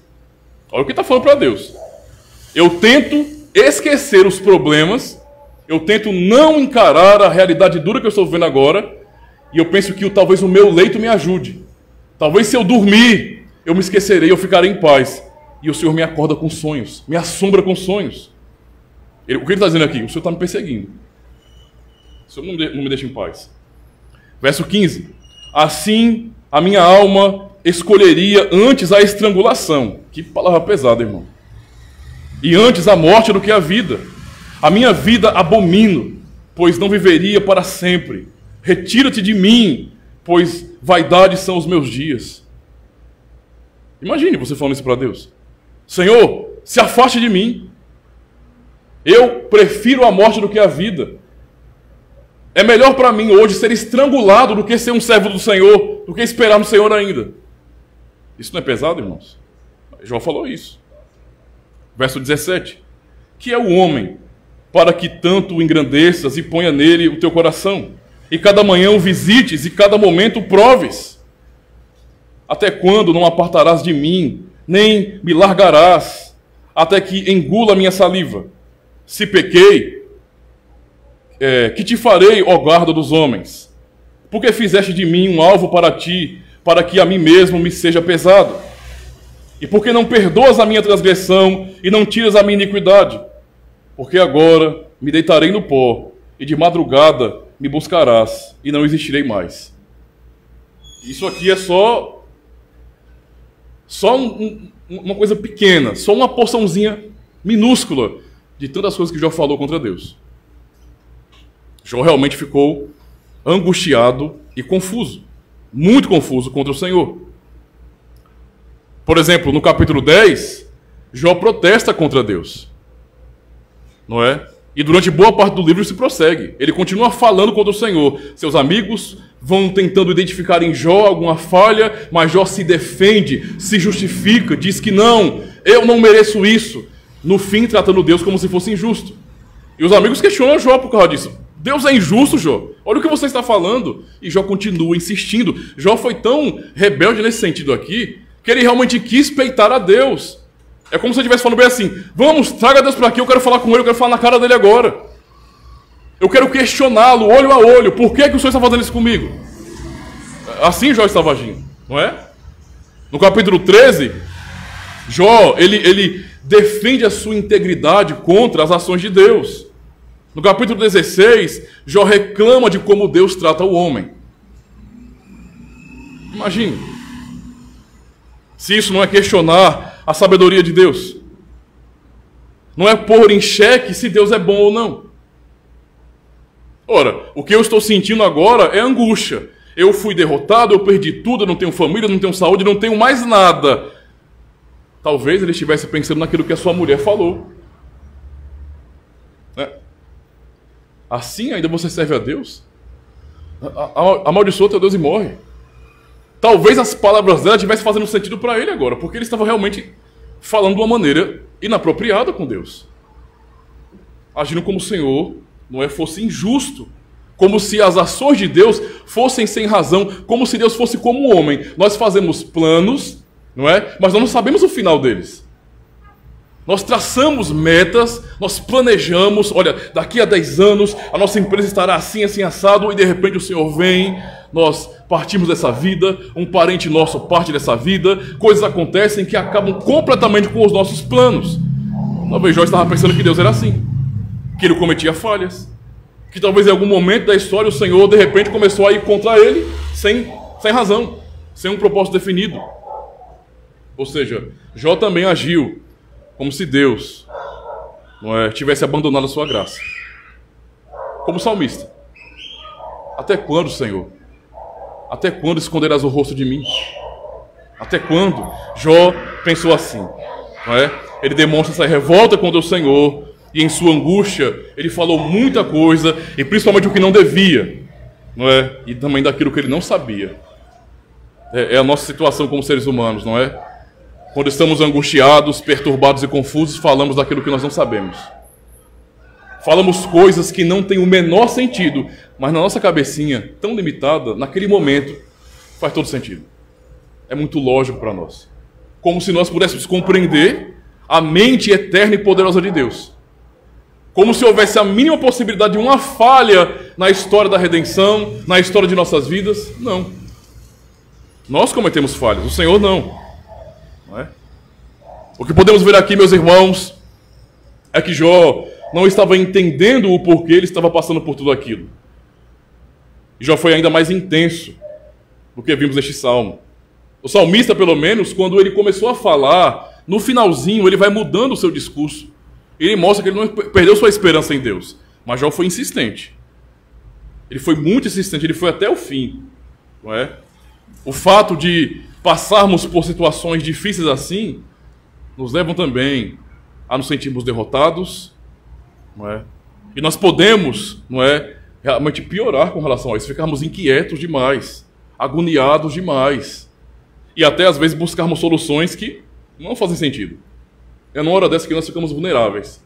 Olha o que está falando para Deus. Eu tento esquecer os problemas, eu tento não encarar a realidade dura que eu estou vivendo agora, e eu penso que talvez o meu leito me ajude. Talvez se eu dormir, eu me esquecerei, eu ficarei em paz. E o Senhor me acorda com sonhos, me assombra com sonhos. O que ele está dizendo aqui? O Senhor está me perseguindo. O Senhor não me deixa em paz. Verso 15. Assim a minha alma escolheria antes a estrangulação. Que palavra pesada, irmão. E antes a morte do que a vida. A minha vida abomino, pois não viveria para sempre. Retira-te de mim, pois vaidade são os meus dias. Imagine você falando isso para Deus. Senhor, se afaste de mim. Eu prefiro a morte do que a vida. É melhor para mim hoje ser estrangulado do que ser um servo do Senhor, do que esperar no Senhor ainda. Isso não é pesado, irmãos? Jó falou isso. Verso 17. Que é o homem para que tanto o engrandeças e ponha nele o teu coração, e cada manhã o visites e cada momento o proves? Até quando não apartarás de mim, nem me largarás, até que engula a minha saliva? Se pequei, que te farei, ó guarda dos homens? Porque fizeste de mim um alvo para ti, para que a mim mesmo me seja pesado? E porque não perdoas a minha transgressão e não tiras a minha iniquidade? Porque agora me deitarei no pó, e de madrugada me buscarás, e não existirei mais. Isso aqui é só uma coisa pequena, só uma porçãozinha minúscula de tantas coisas que Jó falou contra Deus. Jó realmente ficou angustiado e confuso, muito confuso contra o Senhor. Por exemplo, no capítulo 10, Jó protesta contra Deus, não é? E durante boa parte do livro se prossegue. Ele continua falando contra o Senhor. Seus amigos vão tentando identificar em Jó alguma falha, mas Jó se defende, se justifica, diz que não, eu não mereço isso. No fim, tratando Deus como se fosse injusto. E os amigos questionam Jó por causa disso. Deus é injusto, Jó. Olha o que você está falando. E Jó continua insistindo. Jó foi tão rebelde nesse sentido aqui, que ele realmente quis peitar a Deus. É como se ele estivesse falando bem assim, vamos, traga Deus para aqui, eu quero falar com ele, eu quero falar na cara dele agora. Eu quero questioná-lo, olho a olho, por que o Senhor está fazendo isso comigo? Assim Jó estava agindo, não é? No capítulo 13, Jó, ele defende a sua integridade contra as ações de Deus. No capítulo 16, Jó reclama de como Deus trata o homem. Imagine. Se isso não é questionar a sabedoria de Deus. Não é pôr em xeque se Deus é bom ou não. Ora, o que eu estou sentindo agora é angústia. Eu fui derrotado, eu perdi tudo, eu não tenho família, não tenho saúde, não tenho mais nada. Talvez ele estivesse pensando naquilo que a sua mulher falou. Assim ainda você serve a Deus? Amaldiçoa teu Deus e morre. Talvez as palavras dela estivessem fazendo sentido para ele agora, porque ele estava realmente falando de uma maneira inapropriada com Deus. Agindo como o Senhor fosse injusto, como se as ações de Deus fossem sem razão, como se Deus fosse como um homem. Nós fazemos planos, não é? Mas nós não sabemos o final deles. Nós traçamos metas, nós planejamos, olha, daqui a 10 anos a nossa empresa estará assim, assim, assado, e de repente o Senhor vem, nós partimos dessa vida, um parente nosso parte dessa vida, coisas acontecem que acabam completamente com os nossos planos. Talvez Jó estava pensando que Deus era assim, que ele cometia falhas, que talvez em algum momento da história o Senhor de repente começou a ir contra ele sem razão, sem um propósito definido. Ou seja, Jó também agiu como se Deus tivesse abandonado a sua graça. Como salmista. Até quando, Senhor? Até quando esconderás o rosto de mim? Até quando? Jó pensou assim, não é? Ele demonstra essa revolta contra o Senhor, e em sua angústia ele falou muita coisa, e principalmente o que não devia, não é? E também daquilo que ele não sabia. é a nossa situação como seres humanos, não é? Quando estamos angustiados, perturbados e confusos, falamos daquilo que nós não sabemos. Falamos coisas que não têm o menor sentido, mas na nossa cabecinha, tão limitada, naquele momento, faz todo sentido. É muito lógico para nós. Como se nós pudéssemos compreender a mente eterna e poderosa de Deus. Como se houvesse a mínima possibilidade de uma falha na história da redenção, na história de nossas vidas. Não. Nós cometemos falhas, o Senhor não. Não é? O que podemos ver aqui, meus irmãos, é que Jó não estava entendendo o porquê ele estava passando por tudo aquilo. E Jó foi ainda mais intenso do que vimos neste salmo. O salmista, pelo menos, quando ele começou a falar, no finalzinho ele vai mudando o seu discurso. Ele mostra que ele não perdeu sua esperança em Deus. Mas Jó foi insistente. Ele foi muito insistente, ele foi até o fim. Não é? O fato de passarmos por situações difíceis assim, nos levam também a nos sentirmos derrotados, não é? E nós podemos, não é, realmente piorar com relação a isso, ficarmos inquietos demais, agoniados demais, e até às vezes buscarmos soluções que não fazem sentido. É numa hora dessa que nós ficamos vulneráveis.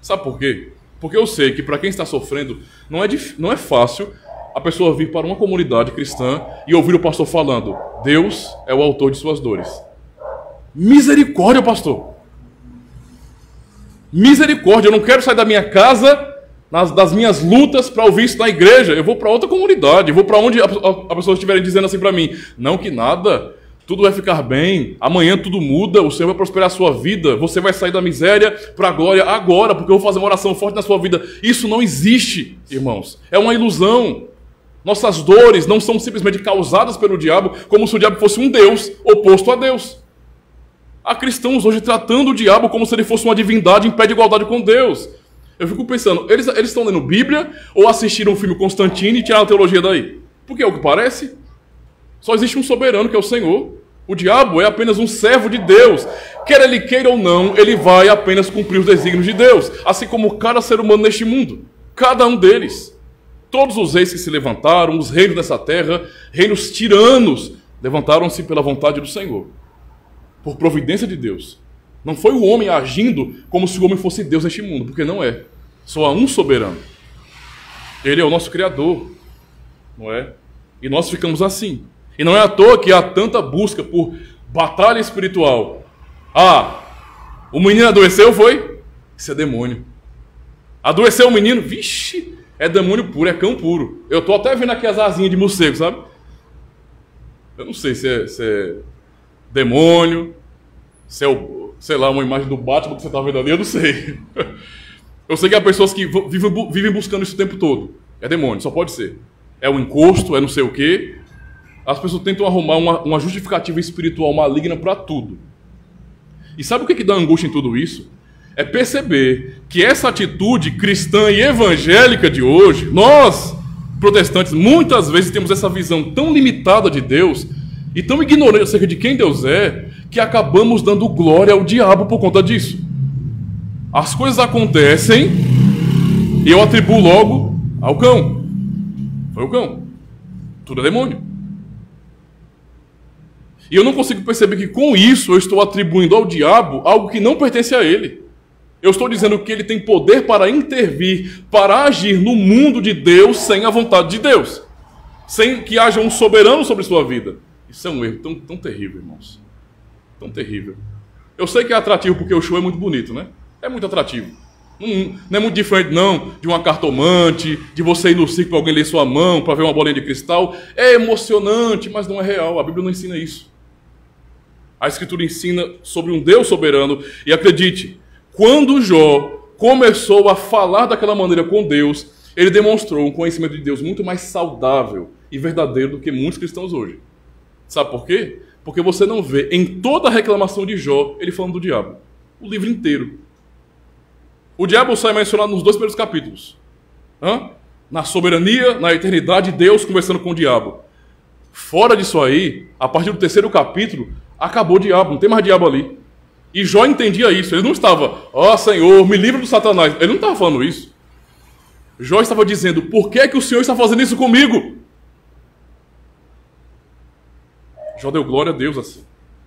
Sabe por quê? Porque eu sei que para quem está sofrendo, não é fácil a pessoa vir para uma comunidade cristã e ouvir o pastor falando: Deus é o autor de suas dores. Misericórdia, pastor! Misericórdia! Eu não quero sair da minha casa, das minhas lutas, para ouvir isso na igreja. Eu vou para outra comunidade, eu vou para onde a pessoa estiver dizendo assim para mim: não, que nada, tudo vai ficar bem, amanhã tudo muda, o Senhor vai prosperar a sua vida, você vai sair da miséria para a glória agora, porque eu vou fazer uma oração forte na sua vida. Isso não existe, irmãos. É uma ilusão. Nossas dores não são simplesmente causadas pelo diabo, como se o diabo fosse um Deus oposto a Deus. Há cristãos hoje tratando o diabo como se ele fosse uma divindade em pé de igualdade com Deus. Eu fico pensando, eles estão lendo Bíblia ou assistiram o filme Constantine e tiraram a teologia daí? Porque é o que parece. Só existe um soberano, que é o Senhor. O diabo é apenas um servo de Deus. Quer ele queira ou não, ele vai apenas cumprir os desígnios de Deus. Assim como cada ser humano neste mundo. Cada um deles. Todos os reis que se levantaram, os reinos dessa terra, reinos tiranos, levantaram-se pela vontade do Senhor. Por providência de Deus. Não foi o homem agindo como se o homem fosse Deus neste mundo, porque não é. Só há um soberano. Ele é o nosso Criador, não é? E nós ficamos assim. E não é à toa que há tanta busca por batalha espiritual. Ah, o menino adoeceu, foi? Isso é demônio. Adoeceu o menino? Vixe, é demônio puro, é cão puro. Eu estou até vendo aqui as asinhas de morcego, sabe? Eu não sei se é demônio, se é, sei lá, uma imagem do Batman que você está vendo ali, eu não sei. Eu sei que há pessoas que vivem buscando isso o tempo todo. É demônio, só pode ser. É um encosto, é não sei o quê. As pessoas tentam arrumar uma justificativa espiritual maligna para tudo. E sabe o que dá angústia em tudo isso? É perceber que essa atitude cristã e evangélica de hoje, nós, protestantes, muitas vezes temos essa visão tão limitada de Deus e tão ignorante acerca de quem Deus é, que acabamos dando glória ao diabo por conta disso. As coisas acontecem e eu atribuo logo ao cão. Foi o cão. Tudo é demônio. E eu não consigo perceber que com isso eu estou atribuindo ao diabo algo que não pertence a ele. Eu estou dizendo que ele tem poder para intervir, para agir no mundo de Deus sem a vontade de Deus. Sem que haja um soberano sobre sua vida. Isso é um erro tão terrível, irmãos. Tão terrível. Eu sei que é atrativo porque o show é muito bonito, né? É muito atrativo. Não é muito diferente, não, de uma cartomante, de você ir no circo para alguém ler sua mão, para ver uma bolinha de cristal. É emocionante, mas não é real. A Bíblia não ensina isso. A Escritura ensina sobre um Deus soberano. E acredite, quando Jó começou a falar daquela maneira com Deus, ele demonstrou um conhecimento de Deus muito mais saudável e verdadeiro do que muitos cristãos hoje. Sabe por quê? Porque você não vê em toda a reclamação de Jó ele falando do diabo. O livro inteiro. O diabo só é mencionado nos 2 primeiros capítulos. Na soberania, na eternidade, Deus conversando com o diabo. Fora disso aí, a partir do 3º capítulo, acabou o diabo, não tem mais diabo ali. E Jó entendia isso. Ele não estava, ó Senhor, me livre do Satanás. Ele não estava falando isso. Jó estava dizendo, por que o Senhor está fazendo isso comigo? Jó deu glória a Deus assim.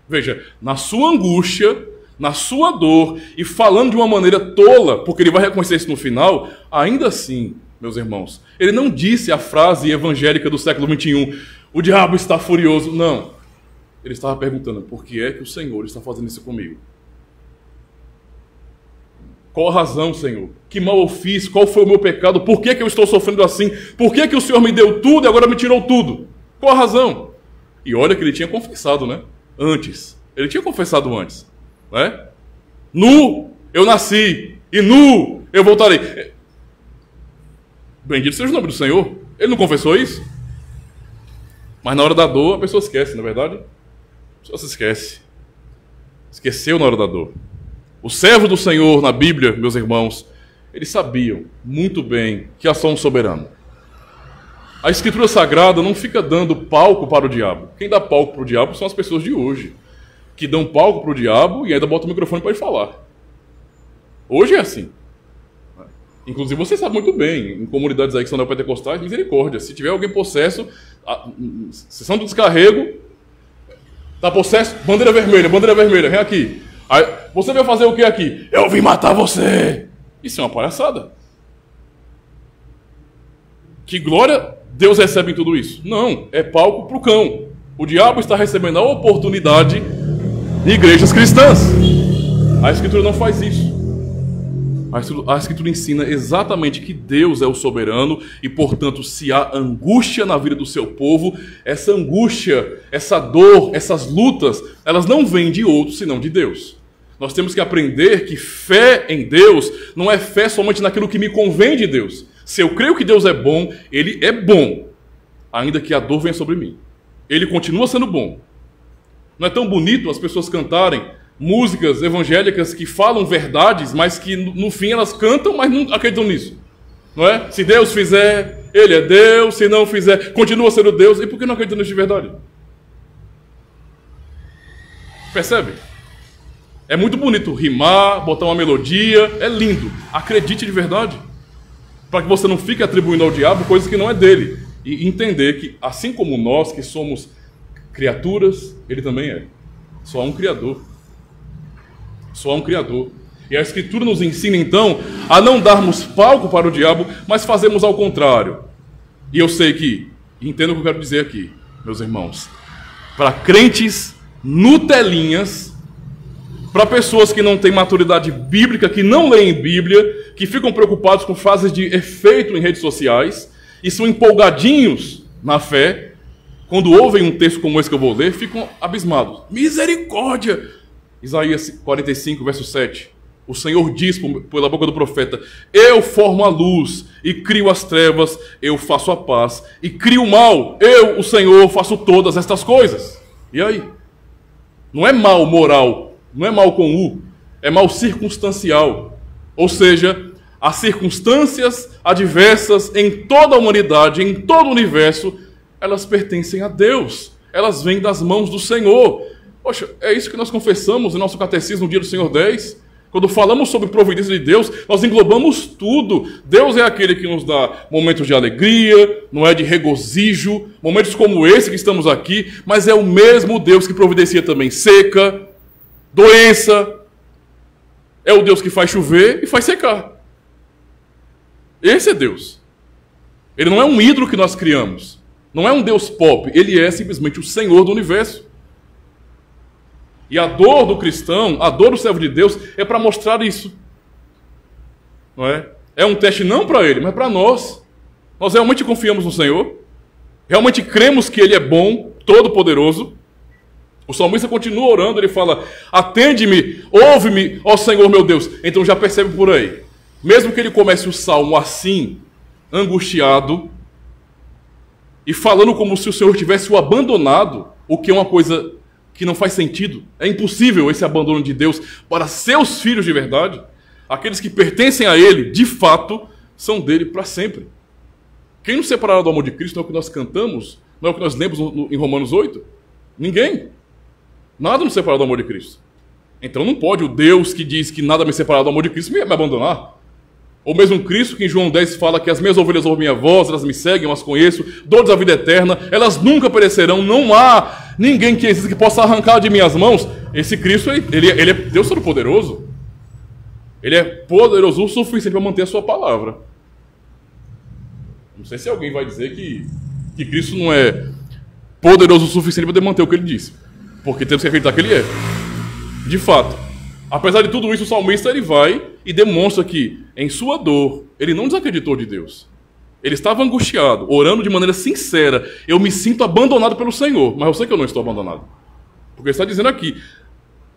Veja, na sua angústia, na sua dor, e falando de uma maneira tola, porque ele vai reconhecer isso no final, ainda assim, meus irmãos, ele não disse a frase evangélica do século XXI, o diabo está furioso. Não. Ele estava perguntando, por que é que o Senhor está fazendo isso comigo? Qual a razão, Senhor? Que mal eu fiz? Qual foi o meu pecado? Por que que eu estou sofrendo assim? Por que que o Senhor me deu tudo e agora me tirou tudo? Qual a razão? E olha que ele tinha confessado, né? Antes. Ele tinha confessado antes. Né? Nu eu nasci e nu eu voltarei. Bendito seja o nome do Senhor. Ele não confessou isso? Mas na hora da dor a pessoa esquece, não é verdade? A pessoa se esquece. Esqueceu na hora da dor. Os servos do Senhor na Bíblia, meus irmãos, eles sabiam muito bem que há só um soberano. A Escritura Sagrada não fica dando palco para o diabo. Quem dá palco para o diabo são as pessoas de hoje, que dão palco para o diabo e ainda botam o microfone para ele falar. Hoje é assim. Inclusive você sabe muito bem, em comunidades aí que são neopentecostais, misericórdia. Se tiver alguém possesso, sessão do descarrego, tá possesso, bandeira vermelha, vem aqui. Aí, você veio fazer o que aqui? Eu vim matar você! Isso é uma palhaçada. Que glória Deus recebe em tudo isso? Não, é palco para o cão. O diabo está recebendo a oportunidade em igrejas cristãs. A Escritura não faz isso. A Escritura ensina exatamente que Deus é o soberano e, portanto, se há angústia na vida do seu povo, essa angústia, essa dor, essas lutas, elas não vêm de outro senão de Deus. Nós temos que aprender que fé em Deus não é fé somente naquilo que me convém de Deus. Se eu creio que Deus é bom, Ele é bom, ainda que a dor venha sobre mim. Ele continua sendo bom. Não é tão bonito as pessoas cantarem músicas evangélicas que falam verdades, mas que no fim elas cantam, mas não acreditam nisso. Não é? Se Deus fizer, Ele é Deus, se não fizer, continua sendo Deus. E por que não acreditam nisso de verdade? Percebe? É muito bonito rimar, botar uma melodia, é lindo. Acredite de verdade. Para que você não fique atribuindo ao diabo coisas que não é dele. E entender que, assim como nós que somos criaturas, ele também é. Só há um Criador. Só há um Criador. E a Escritura nos ensina, então, a não darmos palco para o diabo, mas fazemos ao contrário. E eu sei que, entendo o que eu quero dizer aqui, meus irmãos, para crentes nutelinhas, para pessoas que não têm maturidade bíblica, que não leem Bíblia, que ficam preocupados com frases de efeito em redes sociais e são empolgadinhos na fé, quando ouvem um texto como esse que eu vou ler, ficam abismados. Misericórdia! Isaías 45, verso 7. O Senhor diz pela boca do profeta: eu formo a luz e crio as trevas, eu faço a paz e crio o mal. Eu, o Senhor, faço todas estas coisas. E aí? Não é mal moral. Não é mal com U, é mal circunstancial. Ou seja, as circunstâncias adversas em toda a humanidade, em todo o universo, elas pertencem a Deus. Elas vêm das mãos do Senhor. Poxa, é isso que nós confessamos em nosso catecismo no Dia do Senhor 10. Quando falamos sobre providência de Deus, nós englobamos tudo. Deus é aquele que nos dá momentos de alegria, não é de regozijo, momentos como esse que estamos aqui, mas é o mesmo Deus que providencia também seca, doença. É o Deus que faz chover e faz secar. Esse é Deus. Ele não é um ídolo que nós criamos. Não é um Deus pop. Ele é simplesmente o Senhor do universo. E a dor do cristão, a dor do servo de Deus, é para mostrar isso. Não é? É um teste não para ele, mas para nós. Nós realmente confiamos no Senhor. Realmente cremos que Ele é bom, todo-poderoso. O salmista continua orando, ele fala: atende-me, ouve-me, ó Senhor meu Deus. Então já percebe por aí. Mesmo que ele comece o salmo assim, angustiado, e falando como se o Senhor tivesse o abandonado, o que é uma coisa que não faz sentido. É impossível esse abandono de Deus para seus filhos de verdade. Aqueles que pertencem a Ele, de fato, são dele para sempre. Quem nos separará do amor de Cristo não é o que nós cantamos, não é o que nós lemos em Romanos 8? Ninguém. Nada nos separará do amor de Cristo. Então não pode o Deus que diz que nada me separará do amor de Cristo me abandonar. Ou mesmo Cristo que em João 10 fala que as minhas ovelhas ouvem minha voz, elas me seguem, eu as conheço, dou-lhes a vida eterna, elas nunca perecerão, não há ninguém que existe que possa arrancar de minhas mãos. Esse Cristo, ele é Deus Todo-Poderoso. Ele é poderoso o suficiente para manter a sua palavra. Não sei se alguém vai dizer que Cristo não é poderoso o suficiente para poder manter o que ele disse. Porque temos que acreditar que ele é. De fato. Apesar de tudo isso, o salmista ele vai e demonstra que, em sua dor, ele não desacreditou de Deus. Ele estava angustiado, orando de maneira sincera. Eu me sinto abandonado pelo Senhor, mas eu sei que eu não estou abandonado. Porque ele está dizendo aqui,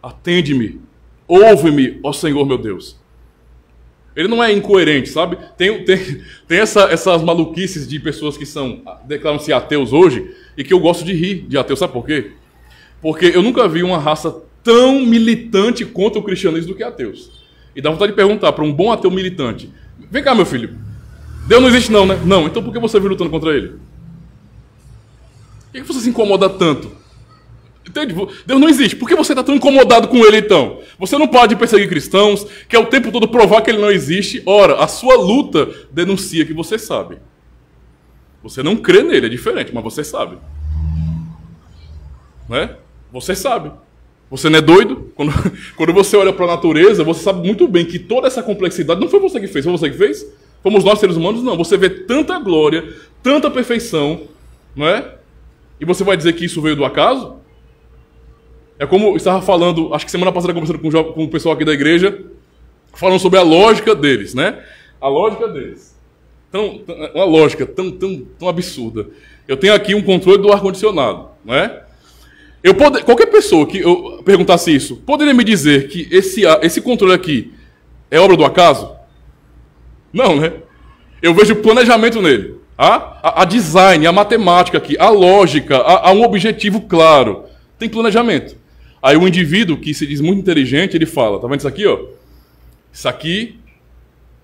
atende-me, ouve-me, ó Senhor meu Deus. Ele não é incoerente, sabe? Tem essas maluquices de pessoas que declaram-se ateus hoje, e que eu gosto de rir de ateus, sabe por quê? Porque eu nunca vi uma raça tão militante contra o cristianismo do que ateus. E dá vontade de perguntar para um bom ateu militante, vem cá meu filho, Deus não existe não, né? Não, então por que você vive lutando contra ele? Por que você se incomoda tanto? Entende? Deus não existe. Por que você está tão incomodado com ele então? Você não pode perseguir cristãos, quer o tempo todo provar que ele não existe. Ora, a sua luta denuncia que você sabe. Você não crê nele, é diferente, mas você sabe. Não é? Você sabe. Você não é doido? Quando você olha para a natureza, você sabe muito bem que toda essa complexidade não foi você que fez, foi você que fez? Fomos nós, seres humanos? Não. Você vê tanta glória, tanta perfeição, não é? E você vai dizer que isso veio do acaso? É como eu estava falando, acho que semana passada conversando com o pessoal aqui da igreja, falando sobre a lógica deles, né? A lógica deles. Uma lógica tão absurda. Eu tenho aqui um controle do ar-condicionado, não é? Qualquer pessoa que eu perguntasse isso, poderia me dizer que esse controle aqui é obra do acaso? Não, né? Eu vejo planejamento nele. A design, a matemática aqui, a lógica, há um objetivo claro. Tem planejamento. Aí o indivíduo que se diz muito inteligente, ele fala, tá vendo isso aqui, ó? Isso aqui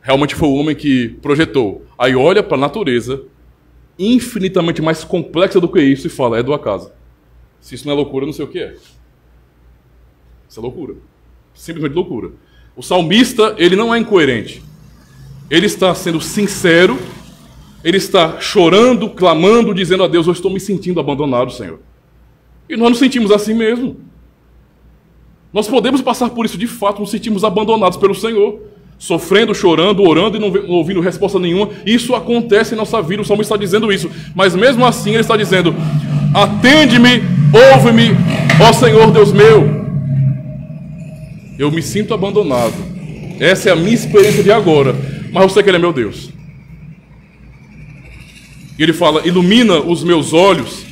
realmente foi o homem que projetou. Aí olha para a natureza, infinitamente mais complexa do que isso, e fala, é do acaso. Se isso não é loucura, eu não sei o que é. Isso é loucura. Simplesmente loucura. O salmista, ele não é incoerente. Ele está sendo sincero, ele está chorando, clamando, dizendo a Deus, eu estou me sentindo abandonado, Senhor. E nós nos sentimos assim mesmo. Nós podemos passar por isso de fato, nos sentimos abandonados pelo Senhor. Sofrendo, chorando, orando e não ouvindo resposta nenhuma. Isso acontece em nossa vida, o salmista está dizendo isso. Mas mesmo assim ele está dizendo, atende-me, ouve-me, ó Senhor Deus meu. Eu me sinto abandonado. Essa é a minha experiência de agora. Mas eu sei que Ele é meu Deus. E Ele fala, ilumina os meus olhos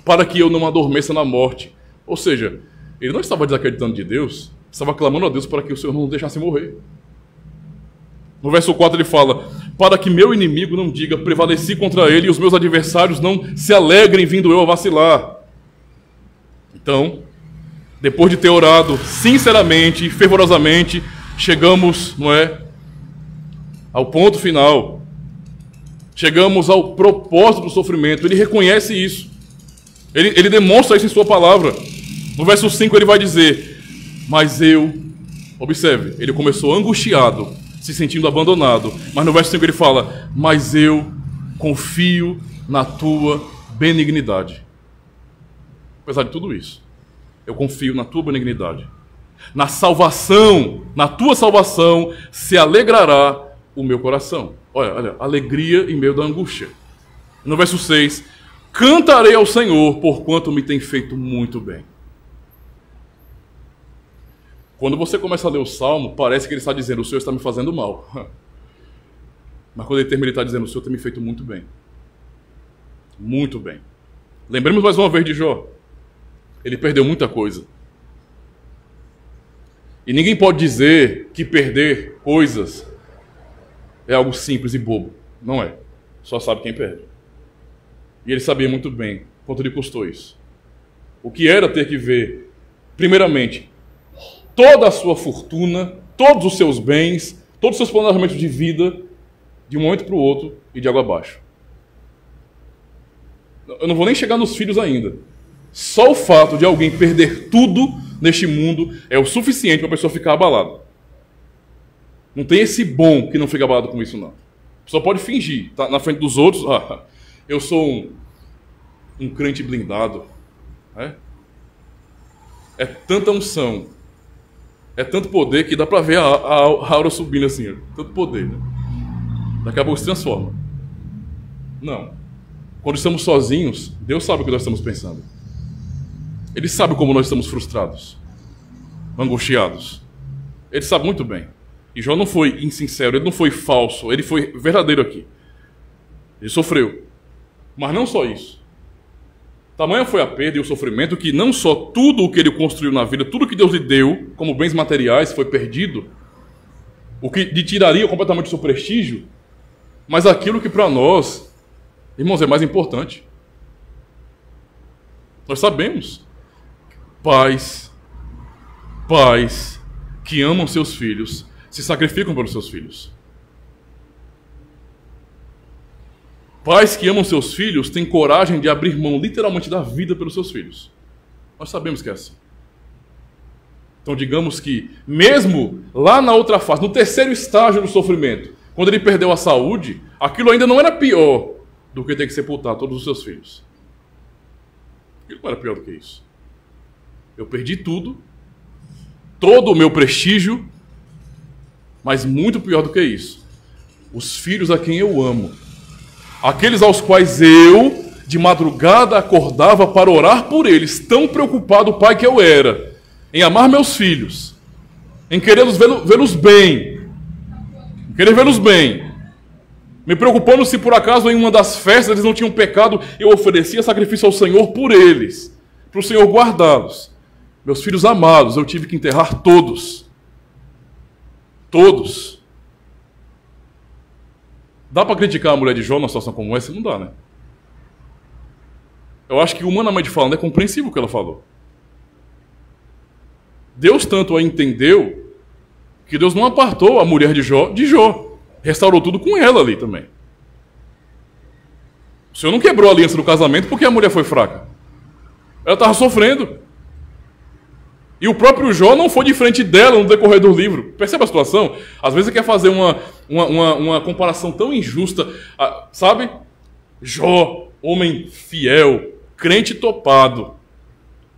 para que eu não adormeça na morte. Ou seja, Ele não estava desacreditando de Deus, estava clamando a Deus para que o Senhor não o deixasse morrer. No verso 4 ele fala, para que meu inimigo não diga, prevaleci contra ele, e os meus adversários não se alegrem vindo eu a vacilar. Então, depois de ter orado sinceramente e fervorosamente, chegamos, não é, ao ponto final. Chegamos ao propósito do sofrimento. Ele reconhece isso. Ele demonstra isso em sua palavra. No verso 5 ele vai dizer, mas eu, observe, ele começou angustiado, se sentindo abandonado. Mas no verso 5 ele fala, mas eu confio na tua benignidade. Apesar de tudo isso, eu confio na tua benignidade. Na salvação, na tua salvação, se alegrará o meu coração. Olha, alegria em meio da angústia. No verso 6, cantarei ao Senhor, porquanto me tem feito muito bem. Quando você começa a ler o Salmo, parece que ele está dizendo, o Senhor está me fazendo mal. Mas quando ele termina, ele está dizendo, o Senhor tem me feito muito bem. Muito bem. Lembremos mais uma vez de Jó. Ele perdeu muita coisa. E ninguém pode dizer que perder coisas é algo simples e bobo. Não é. Só sabe quem perde. E ele sabia muito bem quanto lhe custou isso. O que era ter que ver, primeiramente, toda a sua fortuna, todos os seus bens, todos os seus planejamentos de vida, de um momento para o outro e de água abaixo. Eu não vou nem chegar nos filhos ainda. Só o fato de alguém perder tudo neste mundo é o suficiente para a pessoa ficar abalada. Não tem esse bom que não fica abalado com isso, não. A pessoa pode fingir, tá na frente dos outros, eu sou um crente blindado, É tanta unção, é tanto poder que dá para ver a aura subindo assim, tanto poder, né? Daqui a pouco se transforma. Não. Quando estamos sozinhos, Deus sabe o que nós estamos pensando. Ele sabe como nós estamos frustrados, angustiados. Ele sabe muito bem. E Jó não foi insincero, ele não foi falso, ele foi verdadeiro aqui. Ele sofreu. Mas não só isso. Tamanha foi a perda e o sofrimento que não só tudo o que ele construiu na vida, tudo que Deus lhe deu como bens materiais foi perdido, o que lhe tiraria completamente o seu prestígio, mas aquilo que para nós, irmãos, é mais importante. Nós sabemos. Pais que amam seus filhos se sacrificam pelos seus filhos. Pais que amam seus filhos têm coragem de abrir mão literalmente da vida pelos seus filhos. Nós sabemos que é assim. Então digamos que mesmo lá na outra fase, no terceiro estágio do sofrimento, quando ele perdeu a saúde, aquilo ainda não era pior do que ter que sepultar todos os seus filhos. Aquilo não era pior do que isso. Eu perdi tudo, todo o meu prestígio, mas muito pior do que isso, os filhos a quem eu amo, aqueles aos quais eu, de madrugada, acordava para orar por eles, tão preocupado, pai, que eu era, em amar meus filhos, em querer vê-los bem, me preocupando se por acaso em uma das festas eles não tinham pecado, eu oferecia sacrifício ao Senhor por eles, para o Senhor guardá-los. Meus filhos amados, eu tive que enterrar todos. Todos. Dá para criticar a mulher de Jó numa situação como essa? Não dá, né? Eu acho que, humanamente falando, é compreensível o que ela falou. Deus tanto a entendeu que Deus não apartou a mulher de Jó. Restaurou tudo com ela ali também. O Senhor não quebrou a aliança do casamento porque a mulher foi fraca. Ela estava sofrendo. E o próprio Jó não foi de frente dela no decorrer do livro. Percebe a situação? Às vezes você quer fazer uma comparação tão injusta. Sabe? Jó, homem fiel, crente topado.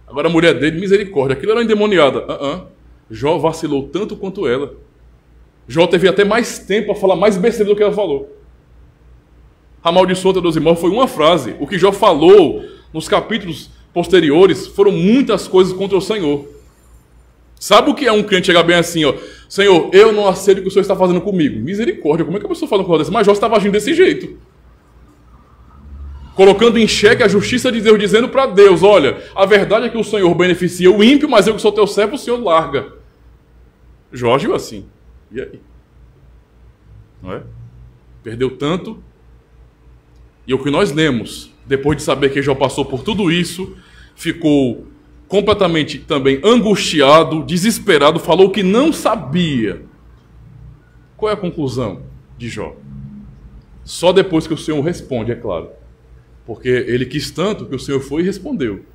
Agora a mulher dele, misericórdia, aquilo era endemoniada. Jó vacilou tanto quanto ela. Jó teve até mais tempo a falar mais besteira do que ela falou. Amaldiçoa teus irmãos foi uma frase. O que Jó falou nos capítulos posteriores foram muitas coisas contra o Senhor. Sabe o que é um crente chegar bem assim, ó? Senhor, eu não aceito o que o Senhor está fazendo comigo. Misericórdia, como é que a pessoa fala com ela desse? Mas Jó estava agindo desse jeito. Colocando em xeque a justiça de Deus, dizendo para Deus, olha, a verdade é que o Senhor beneficia o ímpio, mas eu que sou teu servo, o Senhor larga. Jó agiu assim. E aí? Não é? Perdeu tanto. E o que nós lemos, depois de saber que Jó passou por tudo isso, ficou completamente também angustiado, desesperado, falou que não sabia. Qual é a conclusão de Jó? Só depois que o Senhor responde, é claro. Porque ele quis tanto que o Senhor foi e respondeu.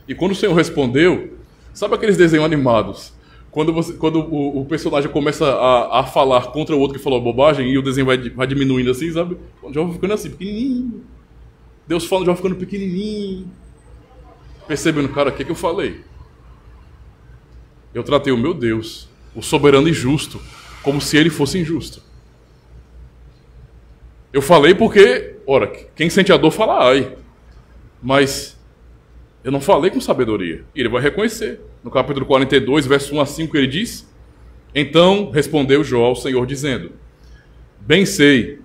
E quando o Senhor respondeu, sabe aqueles desenhos animados? Quando o personagem começa a falar contra o outro que falou bobagem e o desenho vai diminuindo assim, sabe? O Jó vai ficando assim, pequenininho. Deus fala, o Jó ficando pequenininho. Percebendo, cara, o que eu falei? Eu tratei o meu Deus, o soberano e justo, como se ele fosse injusto. Eu falei porque, ora, quem sente a dor fala ai. Mas eu não falei com sabedoria. E ele vai reconhecer. No capítulo 42, verso 1 a 5, ele diz: Então respondeu Jó ao Senhor, dizendo: Bem sei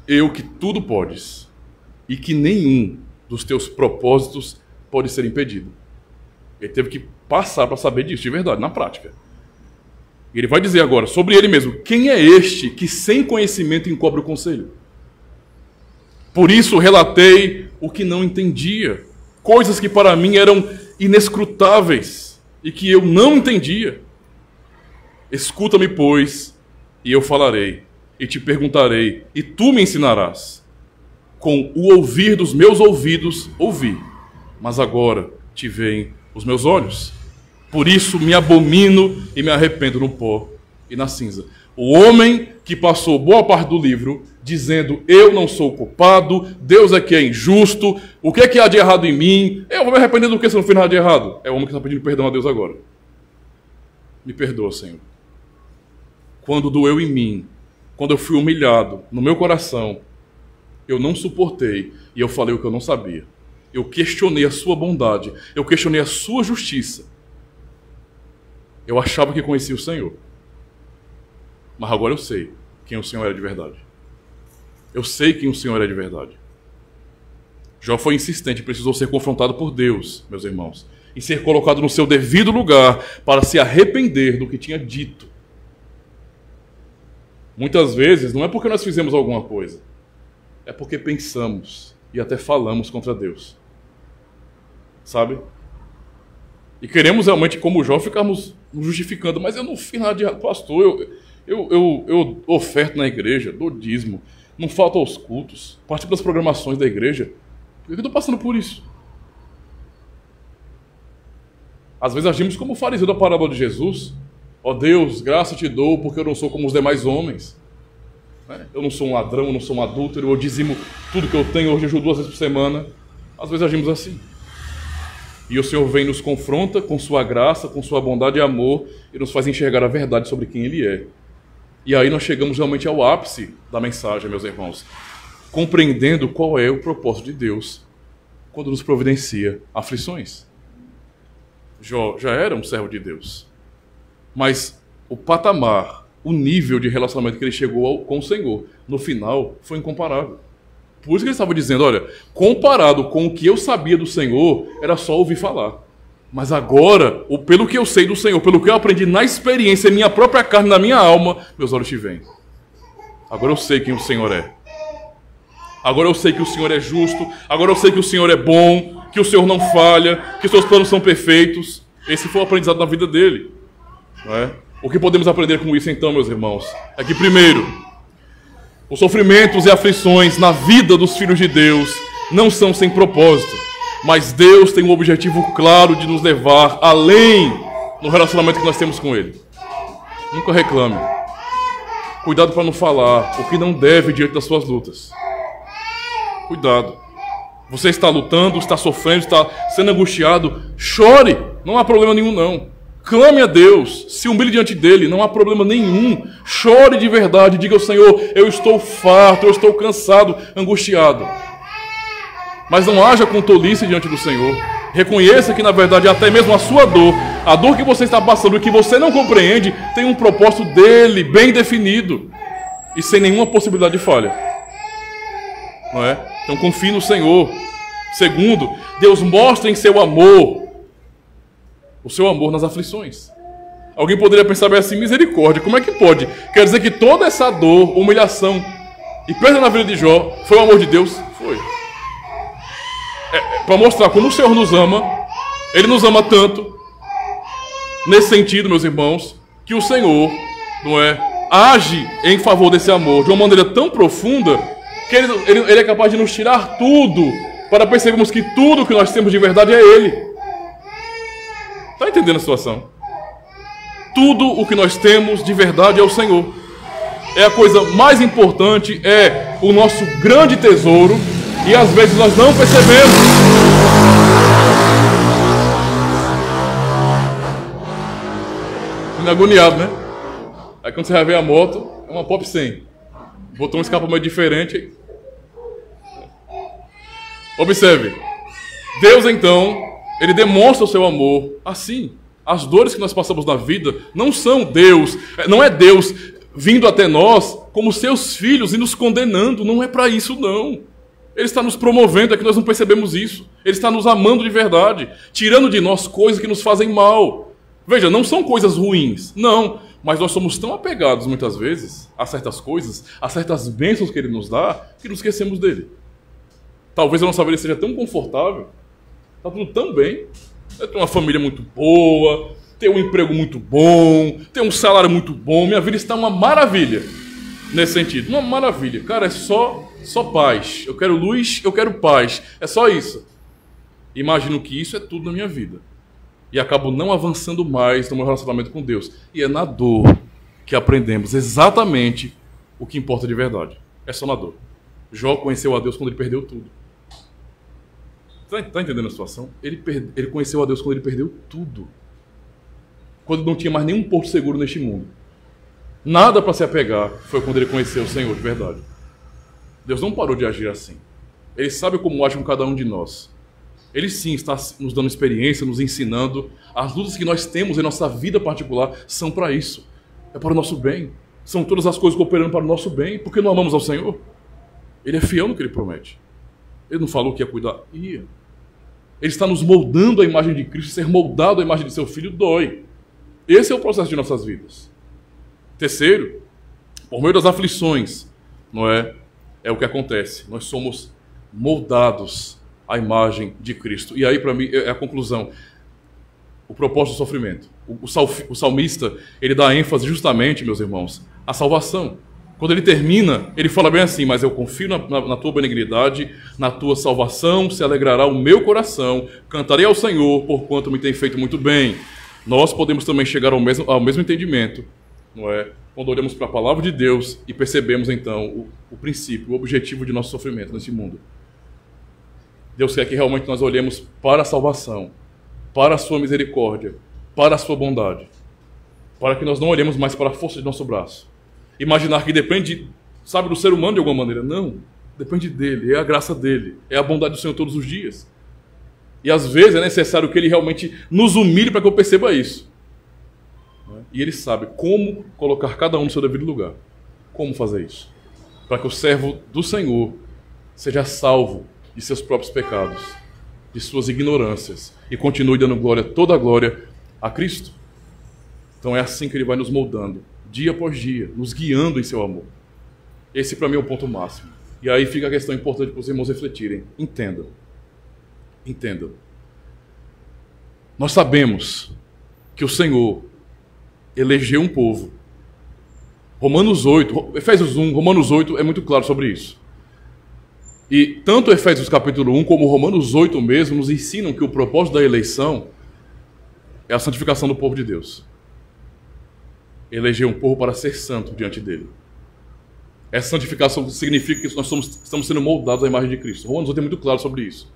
eu que tudo podes, e que nenhum dos teus propósitos pode ser impedido. Ele teve que passar para saber disso, de verdade, na prática. Ele vai dizer agora, sobre ele mesmo: Quem é este que sem conhecimento encobre o conselho? Por isso relatei o que não entendia, coisas que para mim eram inescrutáveis e que eu não entendia. Escuta-me, pois, e eu falarei, e te perguntarei, e tu me ensinarás. Com o ouvir dos meus ouvidos ouvi, mas agora te veem os meus olhos. Por isso me abomino e me arrependo no pó e na cinza. O homem que passou boa parte do livro dizendo: eu não sou culpado, Deus é que é injusto, o que é que há de errado em mim? Eu vou me arrepender do que se não fiz nada de errado? É o homem que está pedindo perdão a Deus agora. Me perdoa, Senhor. Quando doeu em mim, quando eu fui humilhado no meu coração, eu não suportei e eu falei o que eu não sabia. Eu questionei a sua bondade, eu questionei a sua justiça. Eu achava que conhecia o Senhor. Mas agora eu sei quem o Senhor é de verdade. Eu sei quem o Senhor é de verdade. Jó foi insistente, precisou ser confrontado por Deus, meus irmãos, e ser colocado no seu devido lugar para se arrepender do que tinha dito. Muitas vezes não é porque nós fizemos alguma coisa, é porque pensamos e até falamos contra Deus. Sabe? E queremos realmente, como Jó, ficarmos nos justificando. Mas eu não fiz nada de errado, pastor. Eu oferto na igreja, dou dízimo, não falto aos cultos, participo das programações da igreja. Por que eu estou passando por isso? Às vezes agimos como o fariseu da parábola de Jesus. Ó Deus, graça te dou porque eu não sou como os demais homens. Eu não sou um ladrão, eu não sou um adúltero, eu dizimo tudo que eu tenho, eu jejuo 2 vezes por semana. Às vezes agimos assim. E o Senhor vem e nos confronta com sua graça, com sua bondade e amor, e nos faz enxergar a verdade sobre quem Ele é. E aí nós chegamos realmente ao ápice da mensagem, meus irmãos, compreendendo qual é o propósito de Deus quando nos providencia aflições. Jó já era um servo de Deus, mas o patamar, o nível de relacionamento que ele chegou com o Senhor, no final, foi incomparável. Por isso que ele estava dizendo, olha, comparado com o que eu sabia do Senhor, era só ouvir falar. Mas agora, pelo que eu sei do Senhor, pelo que eu aprendi na experiência, em minha própria carne, na minha alma, meus olhos te veem. Agora eu sei quem o Senhor é. Agora eu sei que o Senhor é justo. Agora eu sei que o Senhor é bom, que o Senhor não falha, que os seus planos são perfeitos. Esse foi o aprendizado na vida dele. Não é? O que podemos aprender com isso então, meus irmãos? É que primeiro, os sofrimentos e aflições na vida dos filhos de Deus não são sem propósito, mas Deus tem um objetivo claro de nos levar além no relacionamento que nós temos com Ele. Nunca reclame. Cuidado para não falar o que não deve diante das suas lutas. Cuidado. Você está lutando, está sofrendo, está sendo angustiado, chore, não há problema nenhum não. Clame a Deus, se humilhe diante dele, não há problema nenhum. Chore de verdade, diga ao Senhor, eu estou farto, eu estou cansado, angustiado. Mas não haja com tolice diante do Senhor. Reconheça que na verdade até mesmo a sua dor, a dor que você está passando e que você não compreende, tem um propósito dele bem definido e sem nenhuma possibilidade de falha. Não é? Então confie no Senhor. Segundo, Deus mostra em seu amor o seu amor nas aflições. Alguém poderia pensar bem assim, misericórdia, como é que pode? Quer dizer que toda essa dor, humilhação e perda na vida de Jó foi o amor de Deus? Foi. Para mostrar como o Senhor nos ama, Ele nos ama tanto, nesse sentido, meus irmãos, que o Senhor, não é, age em favor desse amor de uma maneira tão profunda que ele é capaz de nos tirar tudo para percebermos que tudo que nós temos de verdade é Ele. Está entendendo a situação? Tudo o que nós temos de verdade é o Senhor. É a coisa mais importante, é o nosso grande tesouro, e às vezes nós não percebemos. Agoniado, né? Aí quando você vai ver a moto, é uma Pop 100. Botou um escapamento diferente. Observe. Deus, então, Ele demonstra o seu amor assim. As dores que nós passamos na vida não são Deus, não é Deus vindo até nós como seus filhos e nos condenando. Não é para isso, não. Ele está nos promovendo, é que nós não percebemos isso. Ele está nos amando de verdade, tirando de nós coisas que nos fazem mal. Veja, não são coisas ruins, não. Mas nós somos tão apegados, muitas vezes, a certas coisas, a certas bênçãos que Ele nos dá, que nos esquecemos dele. Talvez a nossa vida seja tão confortável, está tudo tão bem, ter uma família muito boa, ter um emprego muito bom, ter um salário muito bom, minha vida está uma maravilha, nesse sentido, uma maravilha. Cara, é só paz, eu quero luz, eu quero paz, é só isso. Imagino que isso é tudo na minha vida. E acabo não avançando mais no meu relacionamento com Deus. E é na dor que aprendemos exatamente o que importa de verdade. É só na dor. Jó conheceu a Deus quando ele perdeu tudo. Está entendendo a situação? Ele conheceu a Deus quando ele perdeu tudo. Quando não tinha mais nenhum porto seguro neste mundo. Nada para se apegar, foi quando ele conheceu o Senhor de verdade. Deus não parou de agir assim. Ele sabe como age com cada um de nós. Ele sim está nos dando experiência, nos ensinando. As lutas que nós temos em nossa vida particular são para isso. É para o nosso bem. São todas as coisas cooperando para o nosso bem. Porque não amamos ao Senhor? Ele é fiel no que ele promete. Ele não falou que ia cuidar? Ia. Ele está nos moldando a imagem de Cristo. Ser moldado à imagem de seu Filho dói. Esse é o processo de nossas vidas. Terceiro, por meio das aflições, não é? É o que acontece. Nós somos moldados à imagem de Cristo. E aí, para mim, é a conclusão. O propósito do sofrimento. O salmista, ele dá ênfase justamente, meus irmãos, à salvação. Quando ele termina, ele fala bem assim: mas eu confio na tua benignidade, na tua salvação, se alegrará o meu coração, cantarei ao Senhor, porquanto me tem feito muito bem. Nós podemos também chegar ao mesmo entendimento, não é? Quando olhamos para a palavra de Deus e percebemos então o princípio, o objetivo de nosso sofrimento nesse mundo. Deus quer que realmente nós olhemos para a salvação, para a sua misericórdia, para a sua bondade, para que nós não olhemos mais para a força de nosso braço. Imaginar que depende, sabe, do ser humano de alguma maneira. Não, depende dele, é a graça dele, é a bondade do Senhor todos os dias. E às vezes é necessário que ele realmente nos humilhe para que eu perceba isso. E ele sabe como colocar cada um no seu devido lugar. Como fazer isso? Para que o servo do Senhor seja salvo de seus próprios pecados, de suas ignorâncias, e continue dando glória, toda a glória a Cristo. Então é assim que ele vai nos moldando, dia após dia, nos guiando em seu amor. Esse para mim é o ponto máximo. E aí fica a questão importante para os irmãos refletirem. Entendam. Entendam. Nós sabemos que o Senhor elegeu um povo. Romanos 8, Efésios 1, Romanos 8 é muito claro sobre isso. E tanto Efésios capítulo 1 como Romanos 8 mesmo nos ensinam que o propósito da eleição é a santificação do povo de Deus. Eleger um povo para ser santo diante dele. Essa santificação significa que nós estamos sendo moldados à imagem de Cristo. Romanos 8 é muito claro sobre isso.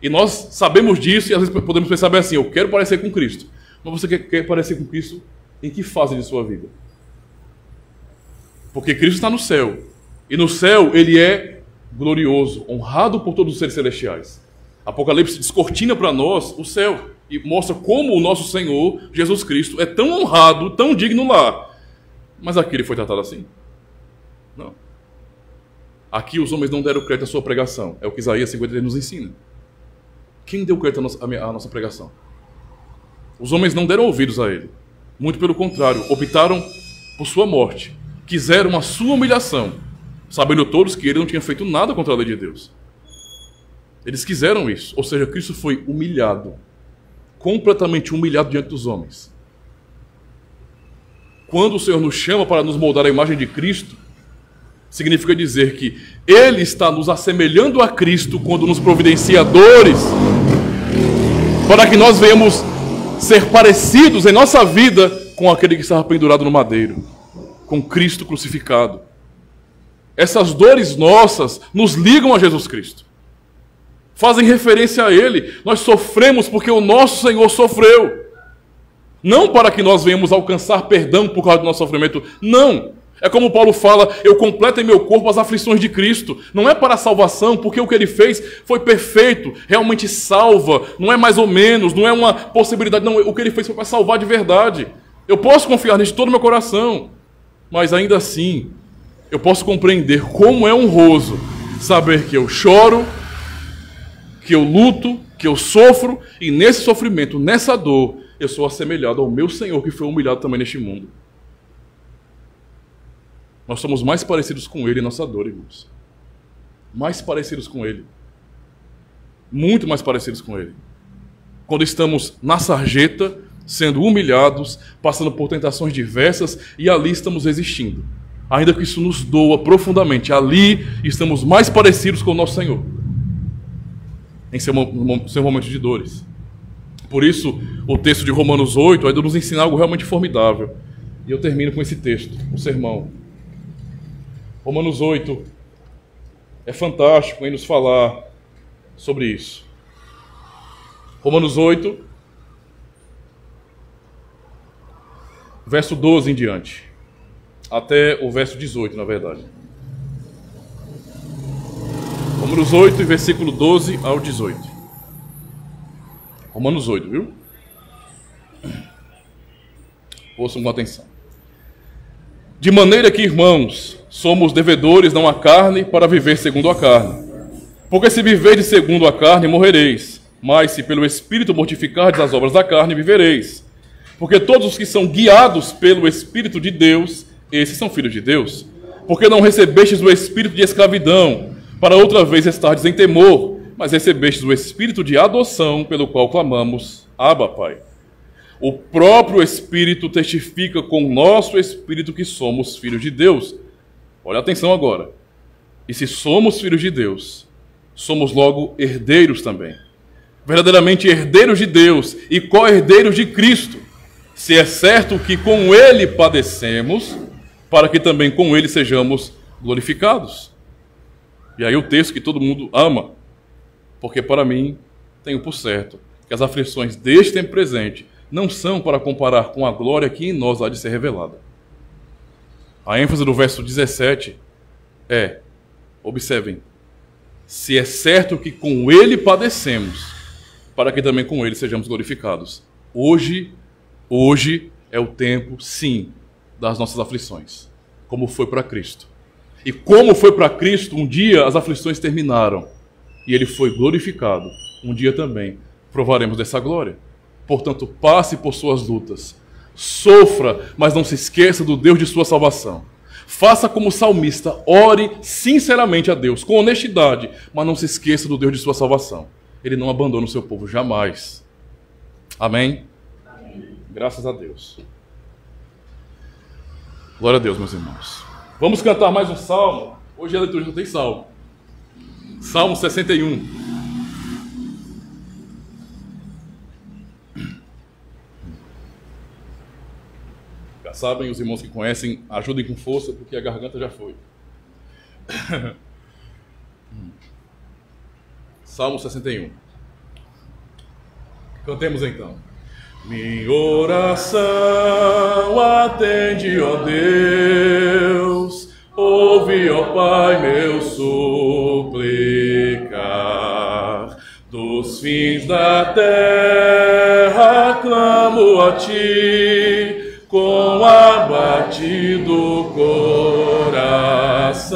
E nós sabemos disso e às vezes podemos pensar bem assim: eu quero parecer com Cristo. Mas você quer parecer com Cristo em que fase de sua vida? Porque Cristo está no céu. E no céu ele é glorioso, honrado por todos os seres celestiais. Apocalipse descortina para nós o céu e mostra como o nosso Senhor, Jesus Cristo, é tão honrado, tão digno lá. Mas aqui ele foi tratado assim? Não. Aqui os homens não deram crédito à sua pregação. É o que Isaías 53 nos ensina. Quem deu crédito à nossa pregação? Os homens não deram ouvidos a ele. Muito pelo contrário, optaram por sua morte. Quiseram a sua humilhação, sabendo todos que ele não tinha feito nada contra a lei de Deus. Eles quiseram isso. Ou seja, Cristo foi humilhado. Completamente humilhado diante dos homens. Quando o Senhor nos chama para nos moldar a imagem de Cristo, significa dizer que Ele está nos assemelhando a Cristo quando nos providencia dores, para que nós venhamos ser parecidos em nossa vida com aquele que estava pendurado no madeiro, com Cristo crucificado. Essas dores nossas nos ligam a Jesus Cristo, fazem referência a Ele. Nós sofremos porque o nosso Senhor sofreu, não para que nós venhamos alcançar perdão por causa do nosso sofrimento, não. É como Paulo fala: eu completo em meu corpo as aflições de Cristo. Não é para a salvação, porque o que ele fez foi perfeito, realmente salva, não é mais ou menos, não é uma possibilidade, não, o que ele fez foi para salvar de verdade. Eu posso confiar nisso de todo o meu coração, mas ainda assim, eu posso compreender como é honroso saber que eu choro, que eu luto, que eu sofro, e nesse sofrimento, nessa dor, eu sou assemelhado ao meu Senhor que foi humilhado também neste mundo. Nós somos mais parecidos com Ele em nossa dor, irmãos. Mais parecidos com Ele. Muito mais parecidos com Ele. Quando estamos na sarjeta, sendo humilhados, passando por tentações diversas, e ali estamos resistindo. Ainda que isso nos doa profundamente, ali estamos mais parecidos com o nosso Senhor. Em seu momento de dores. Por isso, o texto de Romanos 8 vai nos ensinar algo realmente formidável. E eu termino com esse texto, o sermão. Romanos 8 é fantástico em nos falar sobre isso. Romanos 8, verso 12 em diante, até o verso 18, na verdade. Romanos 8, versículo 12 ao 18. Romanos 8, viu? Ouçam com atenção. De maneira que, irmãos, somos devedores não à carne para viver segundo a carne. Porque se viverdes segundo a carne, morrereis. Mas se pelo Espírito mortificardes as obras da carne, vivereis. Porque todos os que são guiados pelo Espírito de Deus, esses são filhos de Deus. Porque não recebestes o espírito de escravidão, para outra vez estardes em temor, mas recebestes o espírito de adoção, pelo qual clamamos, Abba, Pai. O próprio Espírito testifica com o nosso espírito que somos filhos de Deus. Olha atenção agora. E se somos filhos de Deus, somos logo herdeiros também. Verdadeiramente herdeiros de Deus e co-herdeiros de Cristo. Se é certo que com Ele padecemos, para que também com Ele sejamos glorificados. E aí o texto que todo mundo ama. Porque para mim, tenho por certo que as aflições deste tempo presente não são para comparar com a glória que em nós há de ser revelada. A ênfase do verso 17 é, observem, se é certo que com Ele padecemos, para que também com Ele sejamos glorificados. Hoje é o tempo, sim, das nossas aflições, como foi para Cristo. E como foi para Cristo, um dia as aflições terminaram, e Ele foi glorificado. Um dia também provaremos dessa glória. Portanto, passe por suas lutas. Sofra, mas não se esqueça do Deus de sua salvação. Faça como o salmista, ore sinceramente a Deus, com honestidade, mas não se esqueça do Deus de sua salvação. Ele não abandona o seu povo jamais. Amém? Amém. Graças a Deus. Glória a Deus, meus irmãos. Vamos cantar mais um salmo. Hoje a leitura não tem salmo. Salmo 61. Já sabem, os irmãos que conhecem, ajudem com força, porque a garganta já foi. Salmo 61. Cantemos então. Minha oração atende, ó Deus, ouve, ó Pai, meu suplicar. Dos fins da terra clamo a Ti, com abatido coração.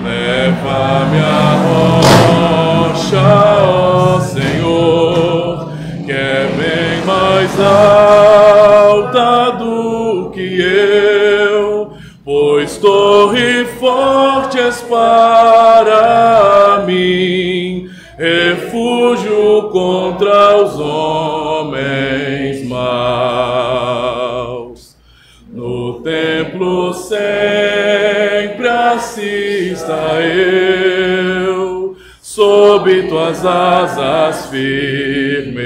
Leva-me à rocha, ó Senhor, que é bem mais alta do que eu, pois torre forte és para mim, refúgio contra os homens maus. No templo sempre assista eu, sob tuas asas firme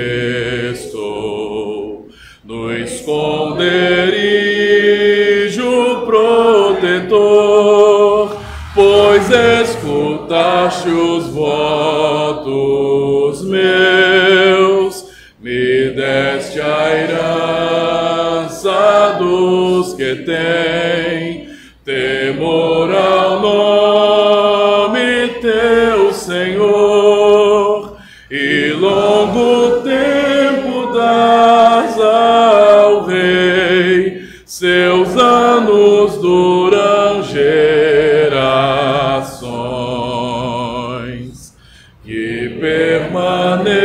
estou, no esconderijo protetor, pois escutaste os votos meus, me deste a herança dos que têm temor ao nome Teu, Senhor, e longo tempo dás ao Rei, seus anos duram gerações, que permaneça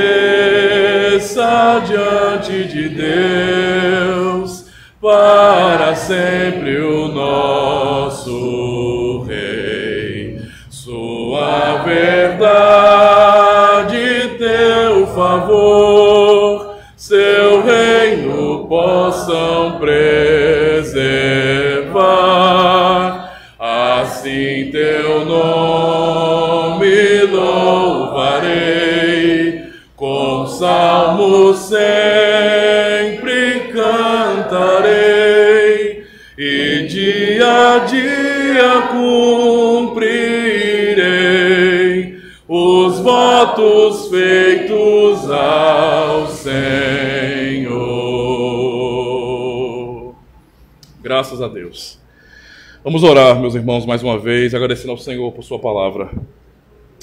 diante de Deus para sempre o nosso Rei. Sua verdade, Teu favor, seu reino possam preservar. Assim Teu nome louvarei, com salmos sempre cantarei. dia cumprirei os votos feitos ao Senhor. Graças a Deus. Vamos orar, meus irmãos, mais uma vez, agradecendo ao Senhor por sua palavra.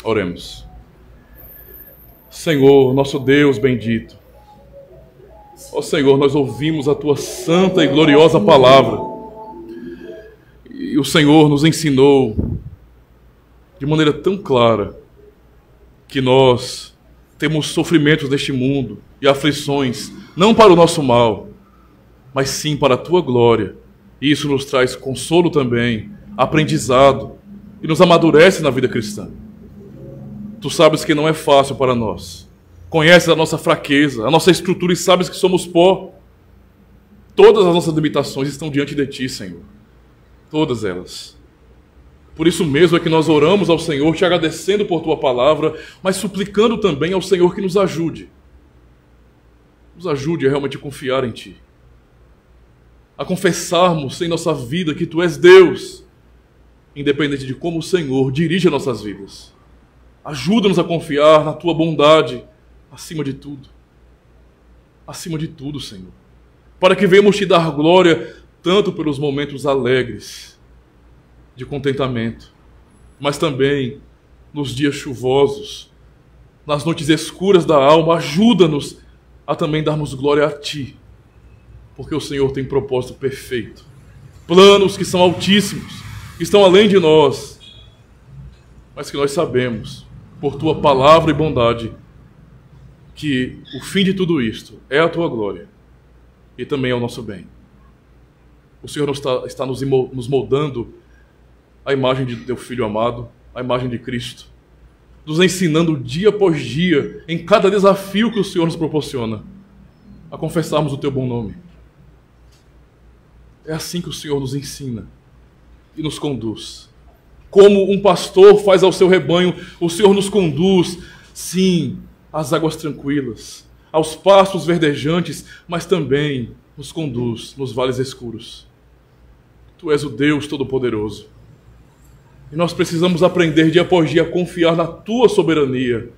Oremos. Senhor, nosso Deus bendito, ó Senhor, nós ouvimos a tua santa e gloriosa palavra, e o Senhor nos ensinou de maneira tão clara que nós temos sofrimentos deste mundo e aflições, não para o nosso mal, mas sim para a tua glória. E isso nos traz consolo também, aprendizado, e nos amadurece na vida cristã. Tu sabes que não é fácil para nós. Conheces a nossa fraqueza, a nossa estrutura e sabes que somos pó. Todas as nossas limitações estão diante de ti, Senhor. Todas elas. Por isso mesmo é que nós oramos ao Senhor, te agradecendo por tua palavra, mas suplicando também ao Senhor que nos ajude. Nos ajude a realmente confiar em ti. A confessarmos em nossa vida que tu és Deus, independente de como o Senhor dirige as nossas vidas. Ajuda-nos a confiar na tua bondade, acima de tudo. Acima de tudo, Senhor. Para que venhamos te dar glória, tanto pelos momentos alegres, de contentamento, mas também nos dias chuvosos, nas noites escuras da alma. Ajuda-nos a também darmos glória a ti, porque o Senhor tem propósito perfeito. Planos que são altíssimos, que estão além de nós, mas que nós sabemos, por tua palavra e bondade, que o fim de tudo isto é a tua glória e também é o nosso bem. O Senhor está nos moldando a imagem de teu Filho amado, a imagem de Cristo, nos ensinando dia após dia, em cada desafio que o Senhor nos proporciona, a confessarmos o teu bom nome. É assim que o Senhor nos ensina e nos conduz. Como um pastor faz ao seu rebanho, o Senhor nos conduz, sim, às águas tranquilas, aos pastos verdejantes, mas também nos conduz nos vales escuros. Tu és o Deus Todo-Poderoso. E nós precisamos aprender dia após dia a confiar na tua soberania,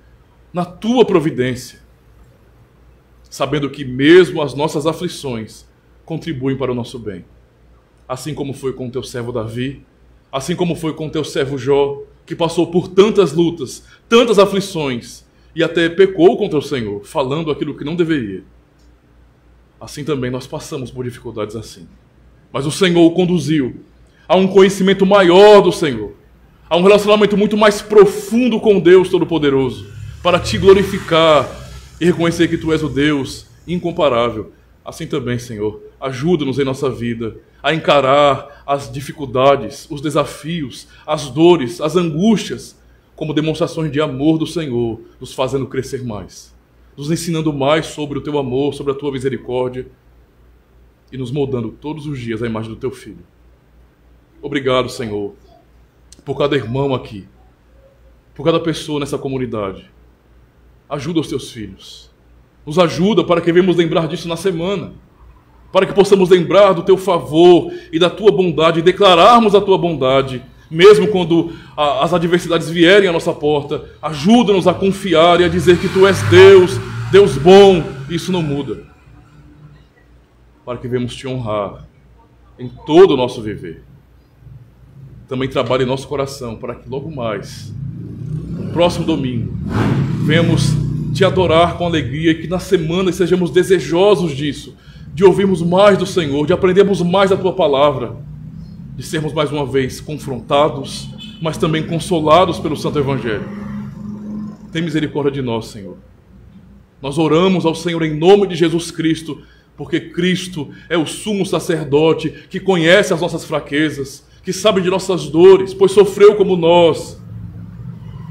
na tua providência, sabendo que mesmo as nossas aflições contribuem para o nosso bem. Assim como foi com o teu servo Davi, assim como foi com o teu servo Jó, que passou por tantas lutas, tantas aflições, e até pecou contra o Senhor, falando aquilo que não deveria. Assim também nós passamos por dificuldades assim. Mas o Senhor o conduziu a um conhecimento maior do Senhor, a um relacionamento muito mais profundo com Deus Todo-Poderoso, para te glorificar e reconhecer que tu és o Deus incomparável. Assim também, Senhor, ajuda-nos em nossa vida a encarar as dificuldades, os desafios, as dores, as angústias, como demonstrações de amor do Senhor, nos fazendo crescer mais, nos ensinando mais sobre o teu amor, sobre a tua misericórdia e nos moldando todos os dias à imagem do teu Filho. Obrigado, Senhor, por cada irmão aqui, por cada pessoa nessa comunidade. Ajuda os teus filhos. Nos ajuda para que venhamos lembrar disso na semana, para que possamos lembrar do teu favor e da tua bondade, e declararmos a tua bondade, mesmo quando as adversidades vierem à nossa porta. Ajuda-nos a confiar e a dizer que tu és Deus, Deus bom, e isso não muda. Para que venhamos te honrar em todo o nosso viver. Também trabalhe em nosso coração, para que logo mais, no próximo domingo, venhamos te adorar com alegria, e que na semana sejamos desejosos disso, de ouvirmos mais do Senhor, de aprendermos mais da tua palavra, de sermos mais uma vez confrontados, mas também consolados pelo Santo Evangelho. Tem misericórdia de nós, Senhor. Nós oramos ao Senhor em nome de Jesus Cristo, porque Cristo é o sumo sacerdote que conhece as nossas fraquezas, que sabe de nossas dores, pois sofreu como nós,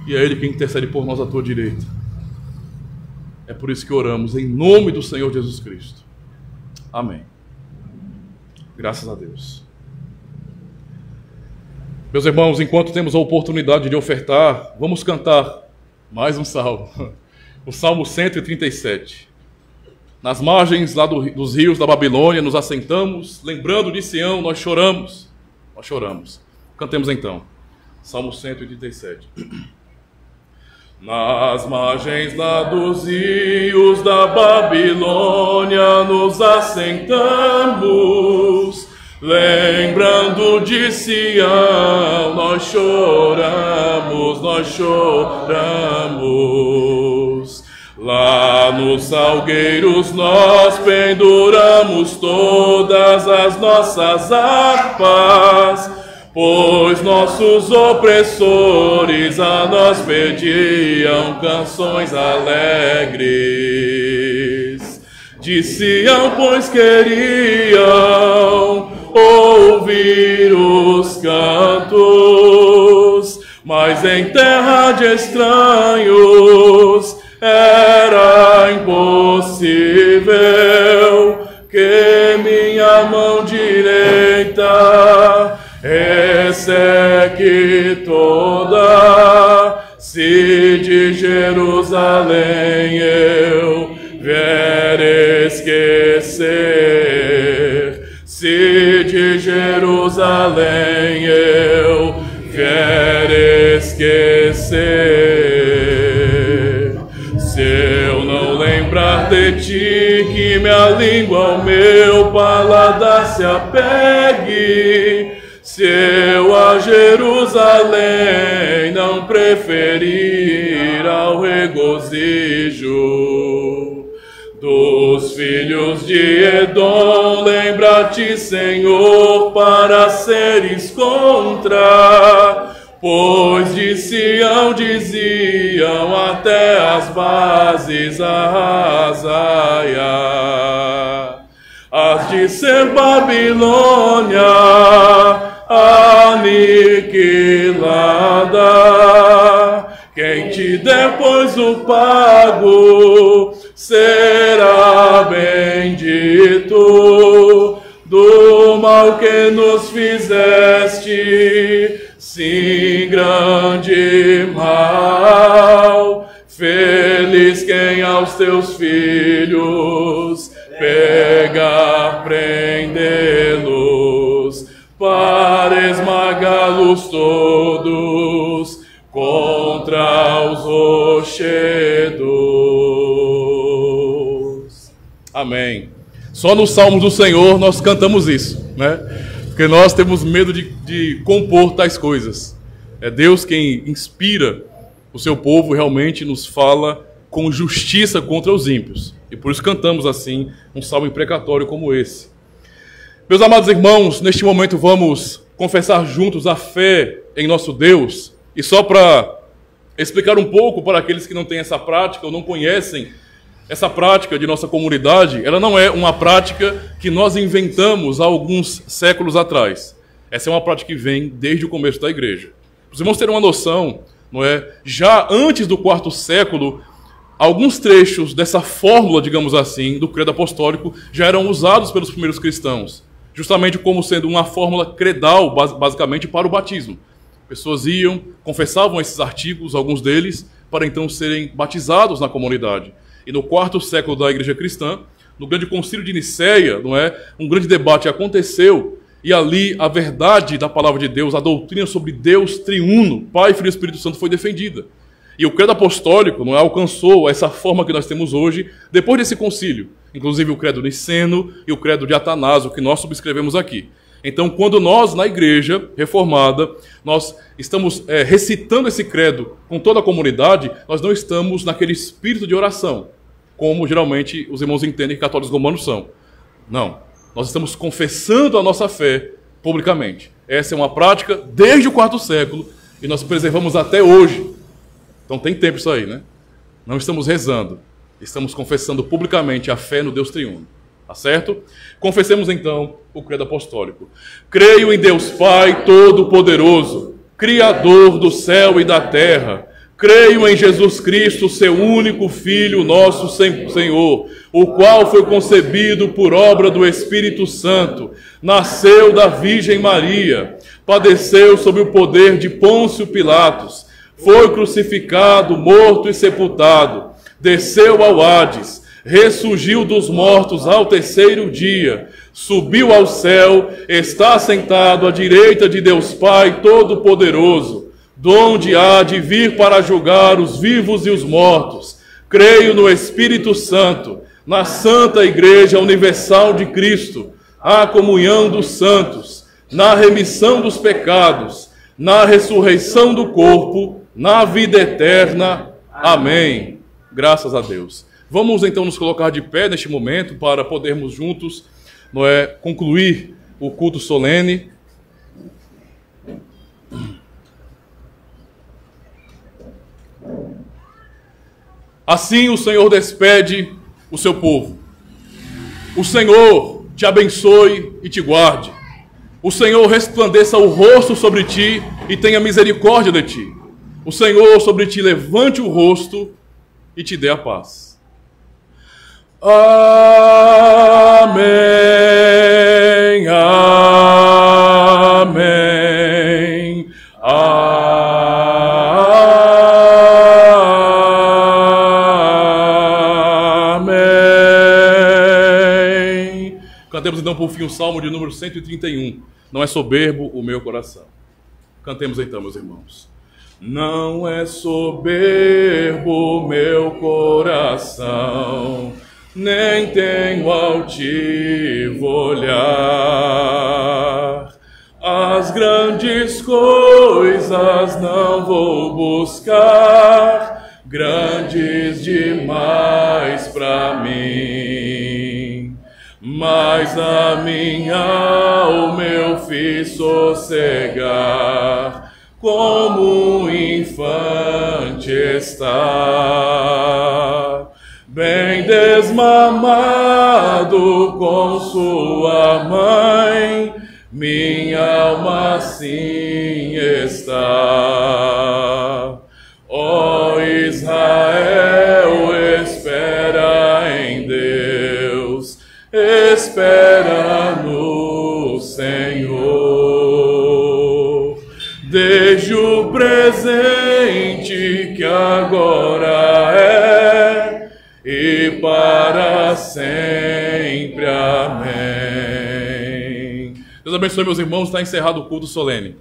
e é Ele quem intercede por nós à tua direita. É por isso que oramos em nome do Senhor Jesus Cristo. Amém. Graças a Deus. Meus irmãos, enquanto temos a oportunidade de ofertar, vamos cantar mais um salmo. O Salmo 137. Nas margens lá dos rios da Babilônia, nos assentamos, lembrando de Sião, nós nós choramos. Cantemos então, Salmo 187. Nas margens lá dos rios da Babilônia nos assentamos, lembrando de Sião, nós choramos, nós choramos. Lá nos salgueiros nós penduramos todas as nossas harpas, pois nossos opressores a nós pediam canções alegres. De Sião, pois queriam ouvir os cantos, mas em terra de estranhos era impossível que minha mão direita resseque toda, se de Jerusalém eu vier esquecer, se de Jerusalém eu vier esquecer. Se eu não lembrar de ti, que minha língua ao meu paladar se apegue, se eu a Jerusalém não preferir ao regozijo dos filhos de Edom, lembra-te, Senhor, para seres contra, pois de Sião diziam até as bases arrasai-a. Hás de ser Babilônia aniquilada, quem te der, pois, o pago será bendito do mal que nos fizeste, sim, grande mal. Feliz quem aos teus filhos pegar, prendê-los, para esmagá-los todos contra os rochedos. Amém. Só nos Salmos do Senhor nós cantamos isso, né? Porque nós temos medo de compor tais coisas. É Deus quem inspira o seu povo, realmente nos fala com justiça contra os ímpios. E por isso cantamos assim um salmo imprecatório como esse. Meus amados irmãos, neste momento vamos confessar juntos a fé em nosso Deus. E só para explicar um pouco para aqueles que não têm essa prática ou não conhecem essa prática de nossa comunidade, ela não é uma prática que nós inventamos há alguns séculos atrás. Essa é uma prática que vem desde o começo da igreja. Os irmãos terem uma noção, não é? Já antes do quarto século, alguns trechos dessa fórmula, digamos assim, do credo apostólico já eram usados pelos primeiros cristãos, justamente como sendo uma fórmula credal, basicamente, para o batismo. Pessoas iam, confessavam esses artigos, alguns deles, para então serem batizados na comunidade. E no quarto século da igreja cristã, no grande concílio de Nicéia, não é? Um grande debate aconteceu, e ali a verdade da palavra de Deus, a doutrina sobre Deus triuno, Pai, Filho e Espírito Santo, foi defendida. E o credo apostólico, não é, alcançou essa forma que nós temos hoje, depois desse concílio. Inclusive o credo niceno e o credo de Atanásio, que nós subscrevemos aqui. Então, quando nós, na igreja reformada, nós estamos recitando esse credo com toda a comunidade, nós não estamos naquele espírito de oração, como geralmente os irmãos entendem que católicos romanos são. Não. Nós estamos confessando a nossa fé publicamente. Essa é uma prática desde o quarto século e nós preservamos até hoje. Então tem tempo isso aí, né? Não estamos rezando, estamos confessando publicamente a fé no Deus triuno. Tá certo? Confessemos então o credo apostólico. Creio em Deus Pai Todo-Poderoso, Criador do céu e da terra. Creio em Jesus Cristo, seu único Filho, nosso Senhor, o qual foi concebido por obra do Espírito Santo, nasceu da Virgem Maria, padeceu sob o poder de Pôncio Pilatos, foi crucificado, morto e sepultado, desceu ao Hades, ressurgiu dos mortos ao terceiro dia, subiu ao céu, está sentado à direita de Deus Pai Todo-Poderoso, donde há de vir para julgar os vivos e os mortos. Creio no Espírito Santo, na Santa Igreja Universal de Cristo, a comunhão dos santos, na remissão dos pecados, na ressurreição do corpo, na vida eterna. Amém. Graças a Deus. Vamos então nos colocar de pé neste momento para podermos juntos concluir o culto solene. Assim o Senhor despede o seu povo. O Senhor te abençoe e te guarde. O Senhor resplandeça o rosto sobre ti e tenha misericórdia de ti. O Senhor sobre ti levante o rosto e te dê a paz. Amém, amém, amém. Cantemos então por fim o Salmo de número 131. Não é soberbo o meu coração. Cantemos então, meus irmãos. Não é soberbo meu coração, nem tenho altivo olhar. As grandes coisas não vou buscar, grandes demais para mim. Mas a minha alma eu fiz sossegar, como um infante está, bem desmamado com sua mãe, minha alma assim está. Ó Israel, espera em Deus, espera no Senhor. Desde o presente que agora é e para sempre. Amém. Deus abençoe, meus irmãos. Está encerrado o culto solene.